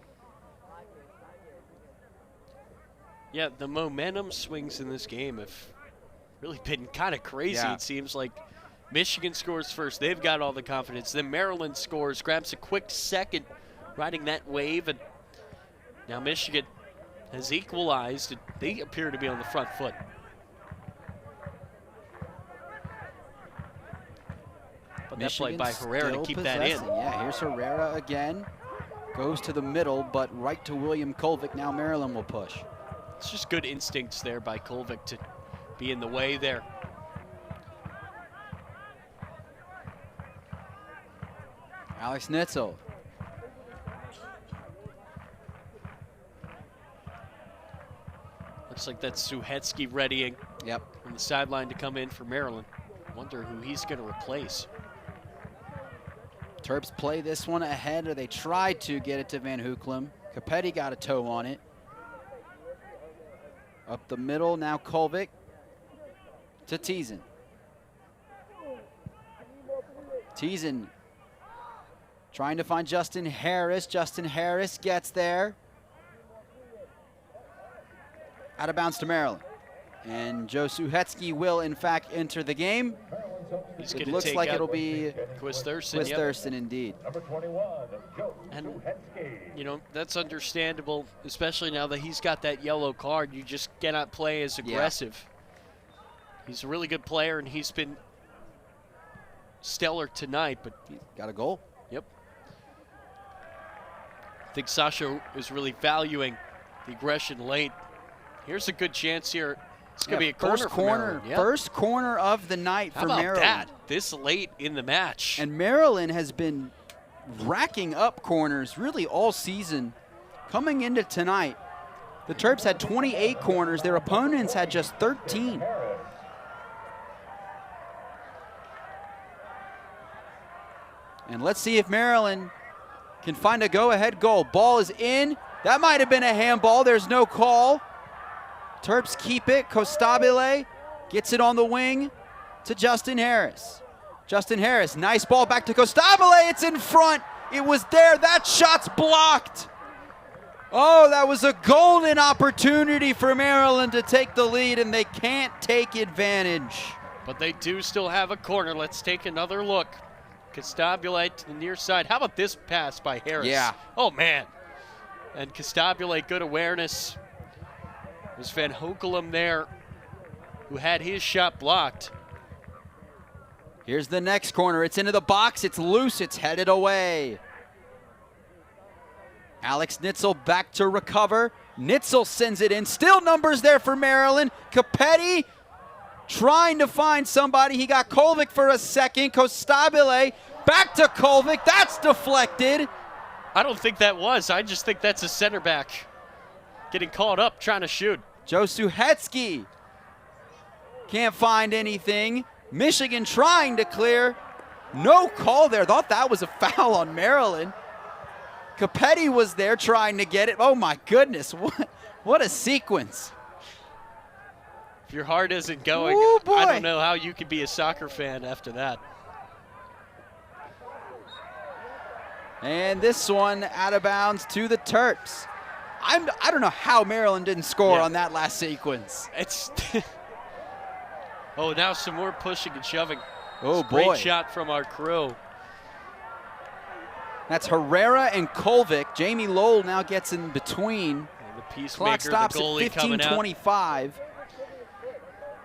[SPEAKER 1] Yeah, the momentum swings in this game have really been kind of crazy.
[SPEAKER 2] Yeah.
[SPEAKER 1] It seems like Michigan scores first. They've got all the confidence. Then Maryland scores, grabs a quick second, riding that wave. And now Michigan has equalized. And they appear to be on the front foot. But that play by Herrera to keep that in.
[SPEAKER 2] Yeah, here's Herrera again. Goes to the middle, but right to William Kolvik. Now Maryland will push.
[SPEAKER 1] It's just good instincts there by Kolvik to be in the way there.
[SPEAKER 2] Alex Nitzel.
[SPEAKER 1] Looks like that's Suhetsky readying.
[SPEAKER 2] Yep.
[SPEAKER 1] On the sideline to come in for Maryland. Wonder who he's going to replace.
[SPEAKER 2] Terps play this one ahead, or they tried to get it to Van Hoekelen. Capetti got a toe on it. Up the middle, now Kolvik to Teason. Teason trying to find Justin Harris. Justin Harris gets there. Out of bounds to Maryland. And Joe Suhetsky will, in fact, enter the game. It looks like it'll be
[SPEAKER 1] Quist Thurston.
[SPEAKER 2] Quist Thurston, indeed.
[SPEAKER 1] And, you know, that's understandable, especially now that he's got that yellow card. You just cannot play as aggressive. Yeah. He's a really good player, and he's been stellar tonight, but
[SPEAKER 2] he got a goal.
[SPEAKER 1] Yep. I think Sasha is really valuing the aggression late. Here's a good chance here. It's going to be a corner.
[SPEAKER 2] First corner of the night for Maryland.
[SPEAKER 1] How about that? This late in the match.
[SPEAKER 2] And Maryland has been racking up corners really all season. Coming into tonight, the Terps had 28 corners. Their opponents had just 13. And let's see if Maryland can find a go-ahead goal. Ball is in. That might have been a handball. There's no call. Terps keep it. Costabile gets it on the wing to Justin Harris. Justin Harris, nice ball back to Costabile. It's in front. It was there. That shot's blocked. Oh, that was a golden opportunity for Maryland to take the lead, and they can't take advantage.
[SPEAKER 1] But they do still have a corner. Let's take another look. Costabile to the near side. How about this pass by Harris?
[SPEAKER 2] Yeah.
[SPEAKER 1] Oh, man. And Costabile, good awareness. It was Van Hoekelen there who had his shot blocked.
[SPEAKER 2] Here's the next corner. It's into the box. It's loose. It's headed away. Alex Nitzel back to recover. Nitzel sends it in. Still numbers there for Maryland. Capetti trying to find somebody. He got Kolvik for a second. Costabile back to Kolvik. That's deflected.
[SPEAKER 1] I don't think that was. I just think that's a center back getting caught up trying to shoot.
[SPEAKER 2] Joe Suhetsky can't find anything. Michigan trying to clear. No call there. Thought that was a foul on Maryland. Capetti was there trying to get it. Oh my goodness, what a sequence.
[SPEAKER 1] your heart isn't going,
[SPEAKER 2] Ooh, boy.
[SPEAKER 1] I don't know how you could be a soccer fan after that.
[SPEAKER 2] And this one out of bounds to the Terps. I don't know how Maryland didn't score on that last sequence.
[SPEAKER 1] It's oh, now some more pushing and shoving.
[SPEAKER 2] Oh,
[SPEAKER 1] Great
[SPEAKER 2] boy.
[SPEAKER 1] shot from our crew.
[SPEAKER 2] That's Herrera and Kolvik. Jamie Lowell now gets in between.
[SPEAKER 1] And the peacemaker,
[SPEAKER 2] Clock stops
[SPEAKER 1] the goalie
[SPEAKER 2] at
[SPEAKER 1] coming out.
[SPEAKER 2] 15:25.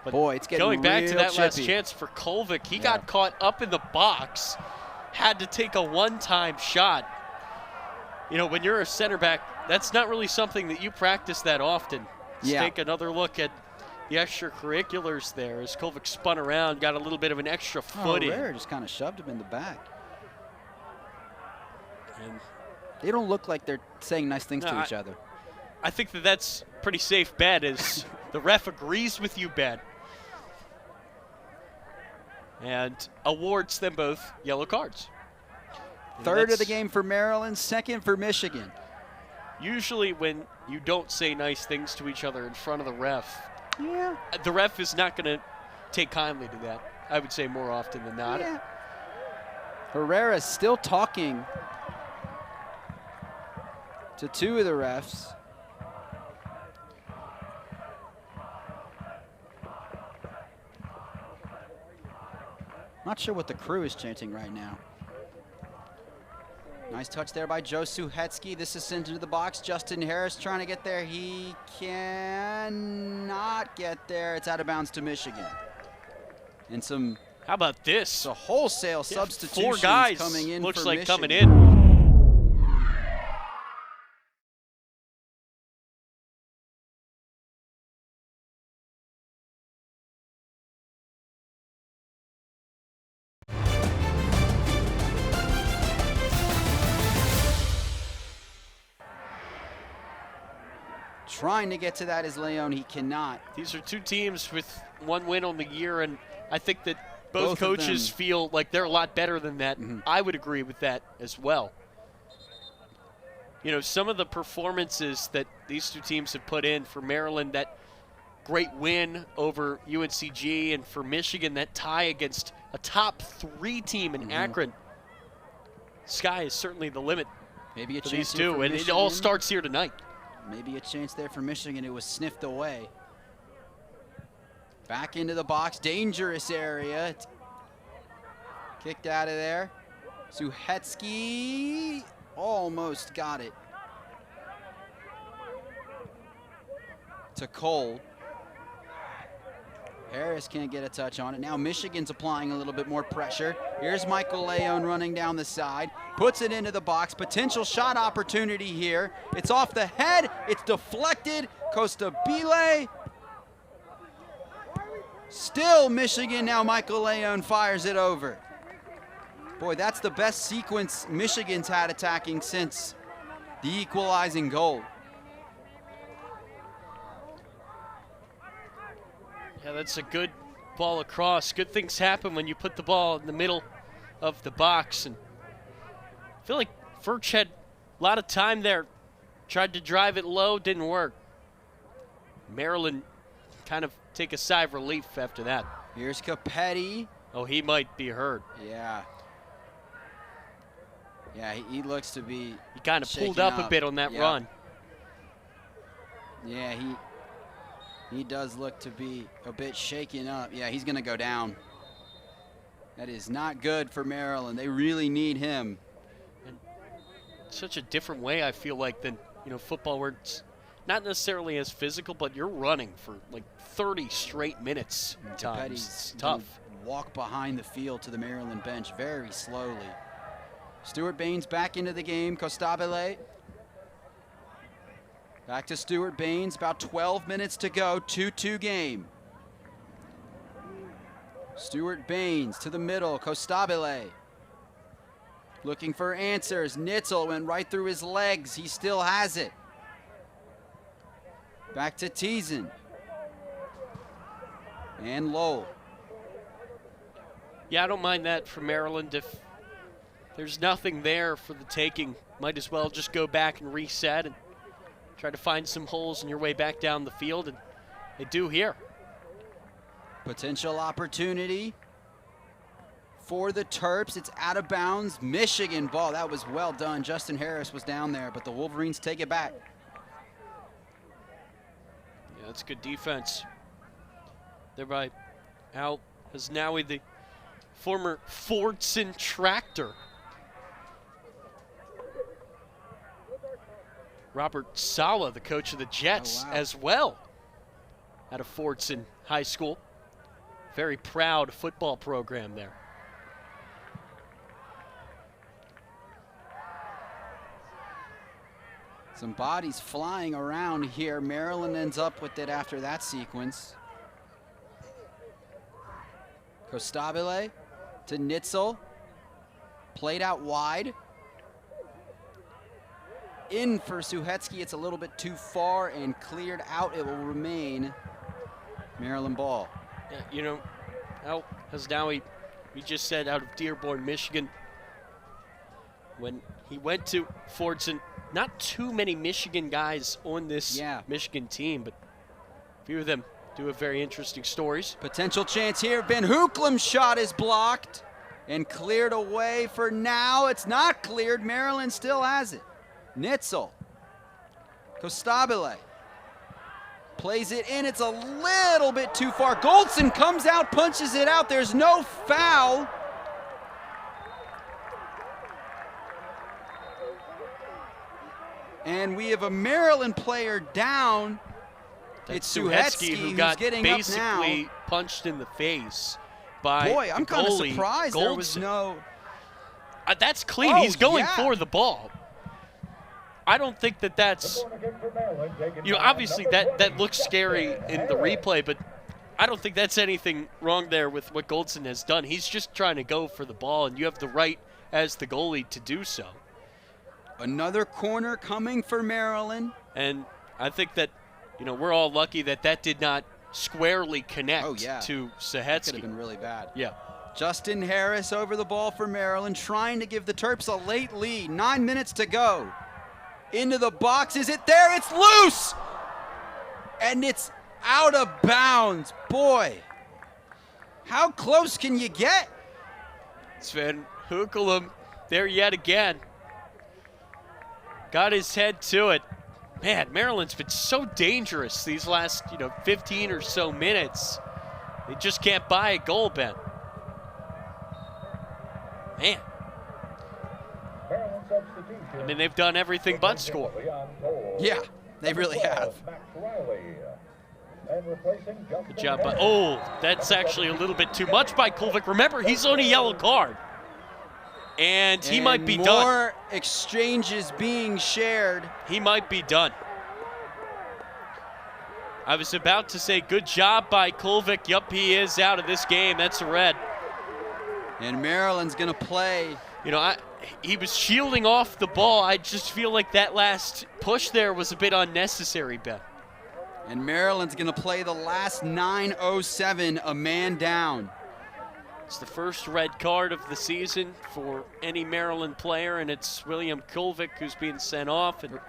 [SPEAKER 1] But
[SPEAKER 2] boy, it's getting
[SPEAKER 1] going back to that
[SPEAKER 2] chippy.
[SPEAKER 1] last chance for Kolvik, he got caught up in the box, had to take a one-time shot. You know, when you're a center back, that's not really something that you practice that often. Let's take another look at the extracurriculars there as Kolvik spun around, got a little bit of an extra foot in.
[SPEAKER 2] Herrera just kind of shoved him in the back.
[SPEAKER 1] And
[SPEAKER 2] they don't look like they're saying nice things to each other.
[SPEAKER 1] I think that that's a pretty safe bet, as the ref agrees with you, Ben, and awards them both yellow cards.
[SPEAKER 2] Third of the game for Maryland, second for Michigan.
[SPEAKER 1] Usually when you don't say nice things to each other in front of the ref, the ref is not going to take kindly to that, I would say, more often than not.
[SPEAKER 2] Yeah. Herrera's still talking to two of the refs. Not sure what the crew is chanting right now. Nice touch there by Joe Suhetsky. This is sent into the box. Justin Harris trying to get there. He cannot get there. It's out of bounds to Michigan. And some,
[SPEAKER 1] how about this?
[SPEAKER 2] So wholesale substitutions
[SPEAKER 1] 4 guys
[SPEAKER 2] coming in.
[SPEAKER 1] Looks
[SPEAKER 2] for
[SPEAKER 1] like
[SPEAKER 2] Michigan.
[SPEAKER 1] coming in.
[SPEAKER 2] Trying to get to that is Leon. He cannot.
[SPEAKER 1] These are two teams with 1 win on the year, and I think that both coaches
[SPEAKER 2] them
[SPEAKER 1] feel like they're a lot better than that. I would agree with that as well. You know, some of the performances that these two teams have put in for Maryland, that great win over UNCG, and for Michigan, that tie against a top 3 team in Akron. Sky is certainly the limit.
[SPEAKER 2] Maybe a
[SPEAKER 1] for
[SPEAKER 2] chance
[SPEAKER 1] these two,
[SPEAKER 2] for
[SPEAKER 1] and
[SPEAKER 2] Michigan.
[SPEAKER 1] it all starts here tonight.
[SPEAKER 2] Maybe a chance there for Michigan. It was sniffed away. Back into the box. Dangerous area. It's kicked out of there. Suhetsky almost got it. To Cole. Harris can't get a touch on it. Now Michigan's applying a little bit more pressure. Here's Michael Leon running down the side. Puts it into the box. Potential shot opportunity here. It's off the head. It's deflected. Costabile. Still Michigan. Now Michael Leon fires it over. Boy, that's the best sequence Michigan's had attacking since the equalizing goal.
[SPEAKER 1] Yeah, that's a good ball across. Good things happen when you put the ball in the middle of the box. And I feel like Furch had a lot of time there. Tried to drive it low, didn't work. Maryland kind of take a sigh of relief after that.
[SPEAKER 2] Here's Capetti.
[SPEAKER 1] Oh, he might be hurt.
[SPEAKER 2] Yeah. Yeah, he looks to be
[SPEAKER 1] He kind of pulled up a bit on that run.
[SPEAKER 2] Yeah, he does look to be a bit shaken up. Yeah, he's going to go down. That is not good for Maryland. They really need him.
[SPEAKER 1] And such a different way, I feel like, than football, where it's not necessarily as physical, but you're running for like 30 straight minutes times. It's tough.
[SPEAKER 2] Walk behind the field to the Maryland bench very slowly. Stuart Baines back into the game. Costabile. Back to Stuart Baines. About 12 minutes to go. 2-2 game. Stuart Baines to the middle. Costabile. Looking for answers. Nitzel went right through his legs. He still has it. Back to Teason. And Lowell.
[SPEAKER 1] Yeah, I don't mind that for Maryland. If there's nothing there for the taking, might as well just go back and reset and try to find some holes in your way back down the field, and they do here.
[SPEAKER 2] Potential opportunity for the Terps. It's out of bounds. Michigan ball. That was well done. Justin Harris was down there, but the Wolverines take it back.
[SPEAKER 1] Yeah, that's good defense. There by Al Hasnaoui, the former Fordson Tractor. Robert Sala, the coach of the Jets, as well, out of Fordson High School. Very proud football program there.
[SPEAKER 2] Some bodies flying around here. Maryland ends up with it after that sequence. Costabile to Nitzel. Played out wide. In for Suhetsky. It's a little bit too far and cleared out. It will remain Maryland ball.
[SPEAKER 1] Yeah, you know, Al Hasnaoui, we just said, out of Dearborn, Michigan. When he went to Fordson, not too many Michigan guys on this Michigan team, but a few of them do have very interesting stories.
[SPEAKER 2] Potential chance here. Van Hooklem's shot is blocked and cleared away for now. It's not cleared. Maryland still has it. Nitzel. Costabile. Plays it in. It's a little bit too far. Goldson comes out, punches it out. There's no foul. And we have a Maryland player down. It's Suhetsky
[SPEAKER 1] who
[SPEAKER 2] who's
[SPEAKER 1] got
[SPEAKER 2] getting
[SPEAKER 1] basically
[SPEAKER 2] up now.
[SPEAKER 1] punched in the face by
[SPEAKER 2] Boy, I'm kind of surprised
[SPEAKER 1] Goldson.
[SPEAKER 2] there was no...
[SPEAKER 1] That's clean. He's going for the ball. I don't think that that's, you know, obviously that looks scary in the replay, but I don't think that's anything wrong there with what Goldson has done. He's just trying to go for the ball, and you have the right as the goalie to do so.
[SPEAKER 2] Another corner coming for Maryland.
[SPEAKER 1] And I think that, you know, we're all lucky that that did not squarely connect to Suhetsky.
[SPEAKER 2] Could have been really bad.
[SPEAKER 1] Yeah.
[SPEAKER 2] Justin Harris over the ball for Maryland, trying to give the Terps a late lead. 9 minutes to go. Into the box. Is it there? It's loose! And it's out of bounds. Boy, how close can you get?
[SPEAKER 1] Sven Hukelum there yet again. Got his head to it. Man, Maryland's been so dangerous these last, 15 or so minutes. They just can't buy a goal, Ben. Man. I mean, they've done everything but score.
[SPEAKER 2] Yeah, they really have.
[SPEAKER 1] Good job. Oh, that's actually a little bit too much by Kulvik. Remember, he's on a yellow card. And he might be done.
[SPEAKER 2] More exchanges being shared.
[SPEAKER 1] He might be done. I was about to say good job by Kulvik. Yup, he is out of this game. That's a red.
[SPEAKER 2] And Maryland's going to play.
[SPEAKER 1] He was shielding off the ball. I just feel like that last push there was a bit unnecessary, Ben.
[SPEAKER 2] And Maryland's going to play the last 9:07, a man down.
[SPEAKER 1] It's the first red card of the season for any Maryland player, and it's William Kulvik who's being sent off, and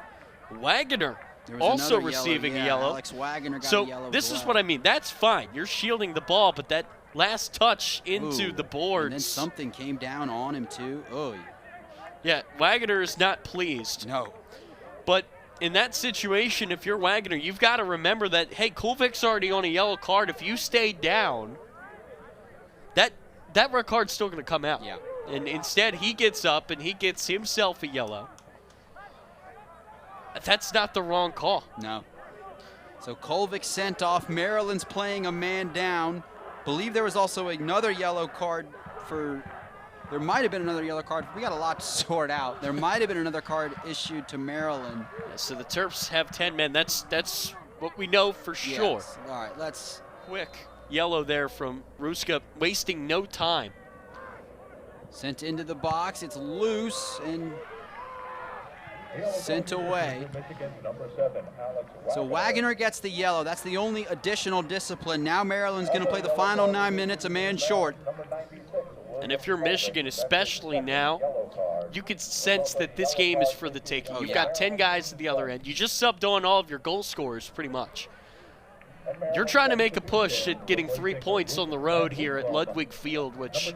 [SPEAKER 1] Wagner also receiving a yellow.
[SPEAKER 2] Alex Wagner got
[SPEAKER 1] so
[SPEAKER 2] a yellow
[SPEAKER 1] this
[SPEAKER 2] as well.
[SPEAKER 1] is what I mean. That's fine. You're shielding the ball, but that last touch into the boards.
[SPEAKER 2] And then something came down on him, too. Oh.
[SPEAKER 1] Yeah, Wagner is not pleased.
[SPEAKER 2] No.
[SPEAKER 1] But in that situation, if you're Wagner, you've got to remember that, hey, Kulvik's already on a yellow card. If you stay down, that red card's still going to come out.
[SPEAKER 2] Yeah.
[SPEAKER 1] And instead, he gets up and he gets himself a yellow. That's not the wrong call.
[SPEAKER 2] No. So Kulvik sent off. Maryland's playing a man down. Believe there was also another yellow card for... There might have been another yellow card. We got a lot to sort out. There might have been another card issued to Maryland.
[SPEAKER 1] Yeah, so the Terps have 10 men. That's what we know for sure.
[SPEAKER 2] Yes. All right, let's...
[SPEAKER 1] Quick yellow there from Ruska, wasting no time.
[SPEAKER 2] Sent into the box. It's loose and sent away. So Wagner gets the yellow. That's the only additional discipline. Now Maryland's going to play the final 9 minutes, a man short.
[SPEAKER 1] And if you're Michigan, especially now, you can sense that this game is for the taking. You've got 10 guys at the other end. You just subbed on all of your goal scorers pretty much. You're trying to make a push at getting 3 points on the road here at Ludwig Field, which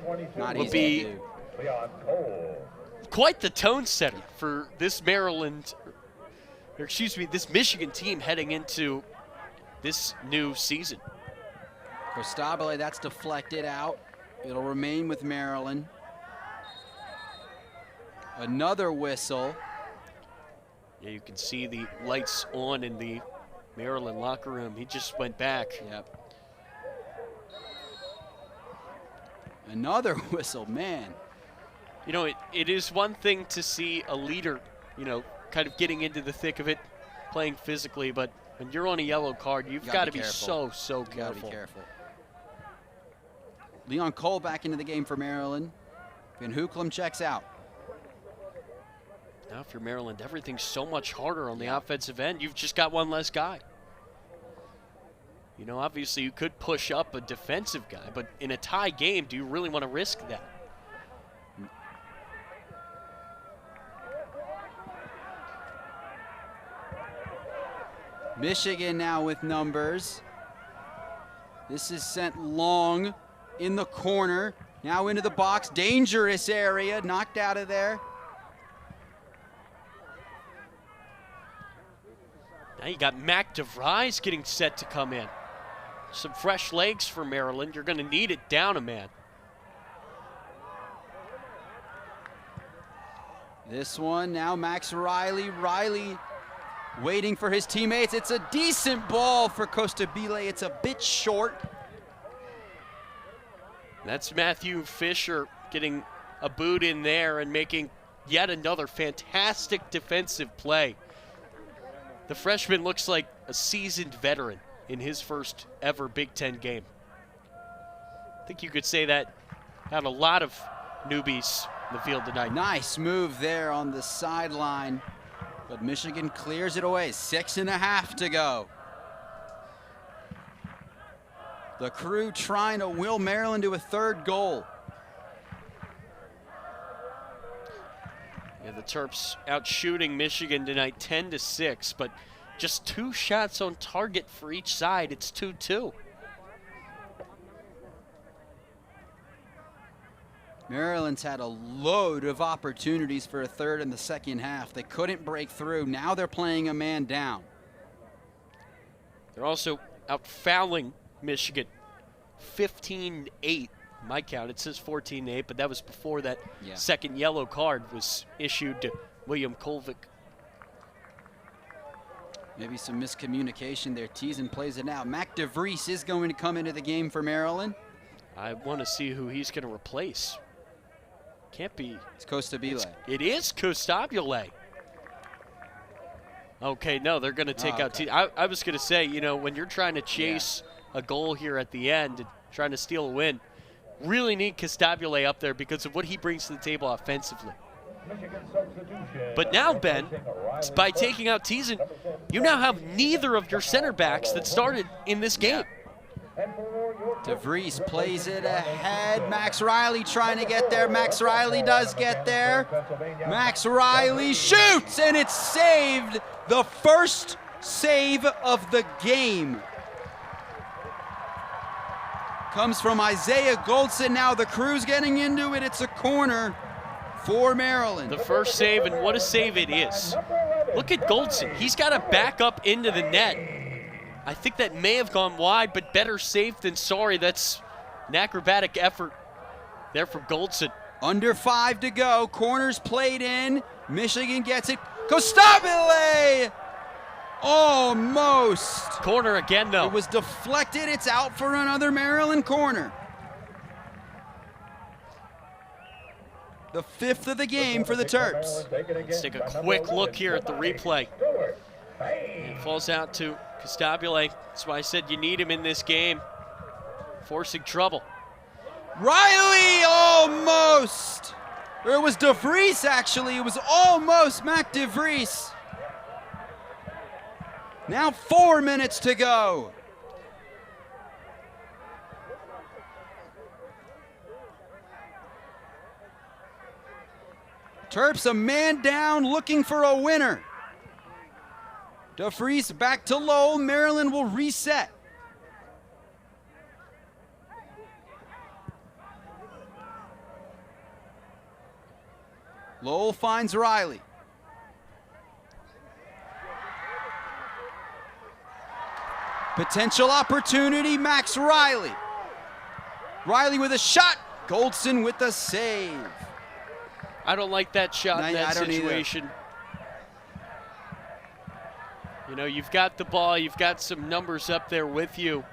[SPEAKER 1] would be quite the tone setter for this this Michigan team heading into this new season.
[SPEAKER 2] Costabile, that's deflected out. It'll remain with Maryland. Another whistle.
[SPEAKER 1] Yeah, you can see the lights on in the Maryland locker room. He just went back.
[SPEAKER 2] Yep. Another whistle, man.
[SPEAKER 1] You know, it is one thing to see a leader, you know, kind of getting into the thick of it, playing physically, but when you're on a yellow card, you've got to be so careful.
[SPEAKER 2] You got to be careful. Leon Cole back into the game for Maryland. Van Hooklam checks out.
[SPEAKER 1] Now, if you're Maryland, everything's so much harder on the offensive end. You've just got one less guy. You know, obviously you could push up a defensive guy, but in a tie game, do you really want to risk that?
[SPEAKER 2] Michigan now with numbers. This is sent long in the corner. Now into the box. Dangerous area. Knocked out of there.
[SPEAKER 1] Now you got Mac DeVries getting set to come in. Some fresh legs for Maryland. You're going to need it down a man.
[SPEAKER 2] This one now Max Riley. Riley waiting for his teammates. It's a decent ball for Costabile. It's a bit short.
[SPEAKER 1] That's Matthew Fisher getting a boot in there and making yet another fantastic defensive play. The freshman looks like a seasoned veteran in his first ever Big Ten game. I think you could say that had a lot of newbies in the field tonight.
[SPEAKER 2] Nice move there on the sideline. But Michigan clears it away. 6.5 to go. The Crew trying to will Maryland to a third goal.
[SPEAKER 1] Yeah, the Terps out shooting Michigan tonight 10-6, but just 2 shots on target for each side. It's 2-2.
[SPEAKER 2] Maryland's had a load of opportunities for a third in the second half. They couldn't break through. Now they're playing a man down.
[SPEAKER 1] They're also out fouling Michigan 15-8. My count, it says 14-8, but that was before that second yellow card was issued to William Kolvik.
[SPEAKER 2] Maybe some miscommunication there. Teasen plays it out. Mac DeVries is going to come into the game for Maryland.
[SPEAKER 1] I want to see who he's going to replace. Can't be.
[SPEAKER 2] It's Costabile.
[SPEAKER 1] It is Costabile. Okay, no, they're going to take out Teasen. I was going to say, you know, when you're trying to chase a goal here at the end and trying to steal a win, really need Costabile up there because of what he brings to the table offensively. But now, Ben, by taking out Teasen, you now have neither of your center backs that started in this game.
[SPEAKER 2] DeVries plays it ahead. Max Riley trying to get there. Max Riley does get there. Max Riley shoots, and it's saved. The first save of the game comes from Isaiah Goldson. Now the Crew's getting into it. It's a corner for Maryland.
[SPEAKER 1] The first save, and what a save it is. Look at Goldson. He's got to back up into the net. I think that may have gone wide, but better safe than sorry. That's an acrobatic effort there from Goldson.
[SPEAKER 2] Under 5 to go. Corners played in. Michigan gets it. Costabile! Almost.
[SPEAKER 1] Corner again, though.
[SPEAKER 2] It was deflected. It's out for another Maryland corner. The 5th of the game for the Terps.
[SPEAKER 1] Let's take a quick look here at the replay. It falls out to Costabile. That's why I said you need him in this game. Forcing trouble.
[SPEAKER 2] Riley almost. Or it was DeVries, actually. It was almost Mac DeVries. Now 4 minutes to go. Terps a man down, looking for a winner. DeVries back to low. Maryland will reset. Lowell finds Riley. Potential opportunity, Max Riley. Riley with a shot. Goldson with the save.
[SPEAKER 1] I don't like that shot in that situation. You know, you've got the ball, you've got some numbers up there with you.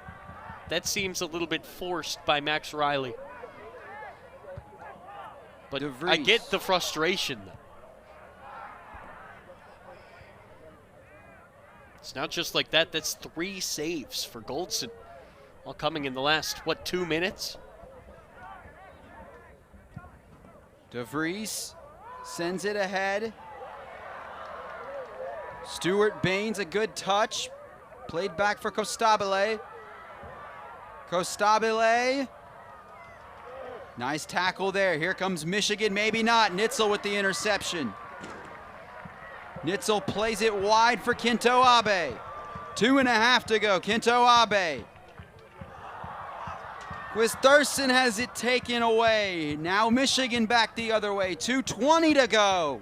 [SPEAKER 1] That seems a little bit forced by Max Riley. But I get the frustration, though. It's not just like that. That's 3 saves for Goldson, all coming in the last, 2 minutes?
[SPEAKER 2] DeVries sends it ahead. Stuart Baines, a good touch. Played back for Costabile. Costabile. Nice tackle there. Here comes Michigan, maybe not. Nitzel with the interception. Nitzel plays it wide for Kinto Abe. 2.5 to go. Kinto Abe. Quiz Thurston has it taken away. Now Michigan back the other way. 2:20 to go.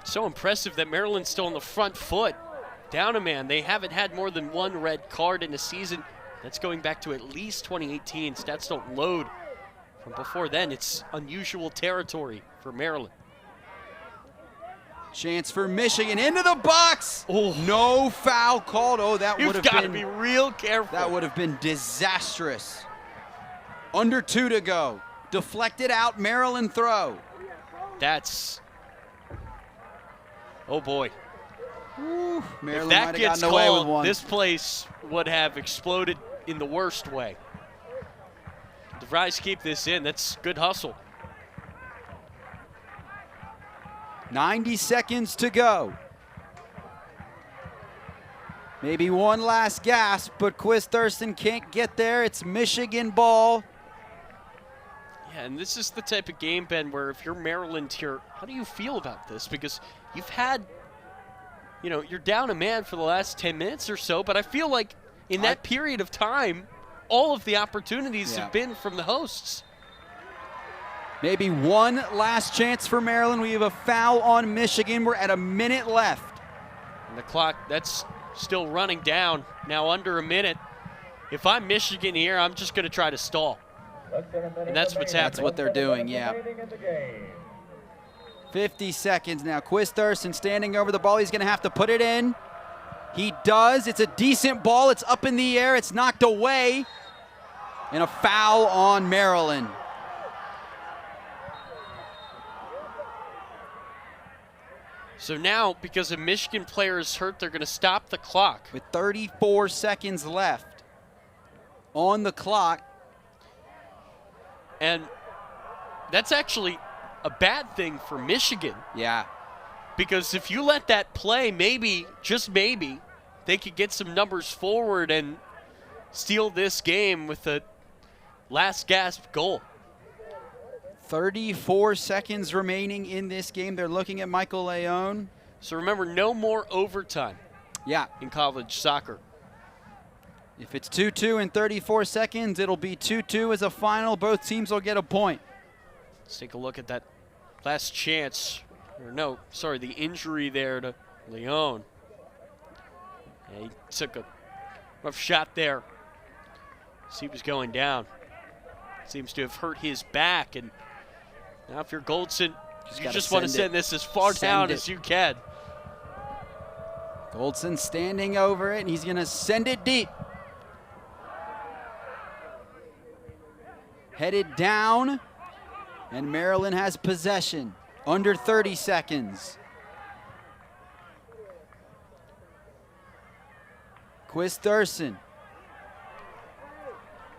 [SPEAKER 1] So impressive that Maryland's still on the front foot. Down a man. They haven't had more than 1 red card in a season. That's going back to at least 2018. Stats don't load from before then. It's unusual territory for Maryland.
[SPEAKER 2] Chance for Michigan into the box.
[SPEAKER 1] Oh.
[SPEAKER 2] No foul called. Oh, that would have been.
[SPEAKER 1] You've got to be real careful.
[SPEAKER 2] That would have been disastrous. Under 2 to go. Deflected out, Maryland throw.
[SPEAKER 1] That's. Oh boy.
[SPEAKER 2] Ooh, Maryland
[SPEAKER 1] if that
[SPEAKER 2] might have
[SPEAKER 1] gets
[SPEAKER 2] gotten away with
[SPEAKER 1] called,
[SPEAKER 2] one.
[SPEAKER 1] this place would have exploded in the worst way. DeVries keep this in. That's good hustle.
[SPEAKER 2] 90 seconds to go. Maybe one last gasp, but Quiz Thurston can't get there. It's Michigan ball.
[SPEAKER 1] Yeah, and this is the type of game, Ben, where if you're Maryland here, how do you feel about this? Because you've had, you know, you're down a man for the last 10 minutes or so, but I feel like in that period of time, all of the opportunities have been from the hosts.
[SPEAKER 2] Maybe one last chance for Maryland. We have a foul on Michigan. We're at a minute left.
[SPEAKER 1] And the clock, that's still running down. Now under a minute. If I'm Michigan here, I'm just going to try to stall. And that's what's happening.
[SPEAKER 2] That's what they're doing, yeah. 50 seconds now. Quiz Thurston standing over the ball. He's going to have to put it in. He does. It's a decent ball. It's up in the air. It's knocked away. And a foul on Maryland.
[SPEAKER 1] So now, because a Michigan player is hurt, they're going to stop the clock.
[SPEAKER 2] With 34 seconds left on the clock.
[SPEAKER 1] And that's actually a bad thing for Michigan.
[SPEAKER 2] Yeah.
[SPEAKER 1] Because if you let that play, maybe, just maybe, they could get some numbers forward and steal this game with a last gasp goal.
[SPEAKER 2] 34 seconds remaining in this game. They're looking at Michael Leone.
[SPEAKER 1] So remember, no more overtime.
[SPEAKER 2] Yeah.
[SPEAKER 1] In college soccer.
[SPEAKER 2] If it's 2-2 in 34 seconds, it'll be 2-2 as a final. Both teams will get a point.
[SPEAKER 1] Let's take a look at that last chance. Or no, sorry, the injury there to Leone. Yeah, he took a rough shot there. As he was going down. Seems to have hurt his back. And now if you're Goldson, you just want to send this as far down as you can.
[SPEAKER 2] Goldson standing over it, and he's going to send it deep. Headed down, and Maryland has possession. Under 30 seconds. Quiz Thurston.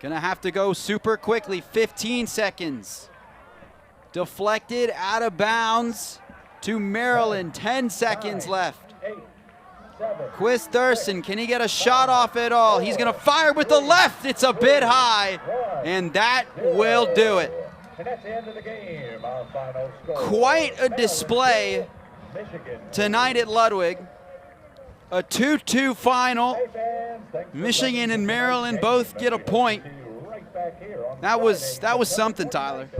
[SPEAKER 2] Gonna have to go super quickly. 15 seconds. Deflected out of bounds to Maryland. 10 seconds left. Quiz Thurston, can he get a shot off at all? He's gonna fire with the left. It's a bit high, and that will do it. Quite a display tonight at Ludwig. A 2-2 final. Michigan and Maryland both get a point. That was something, Tyler.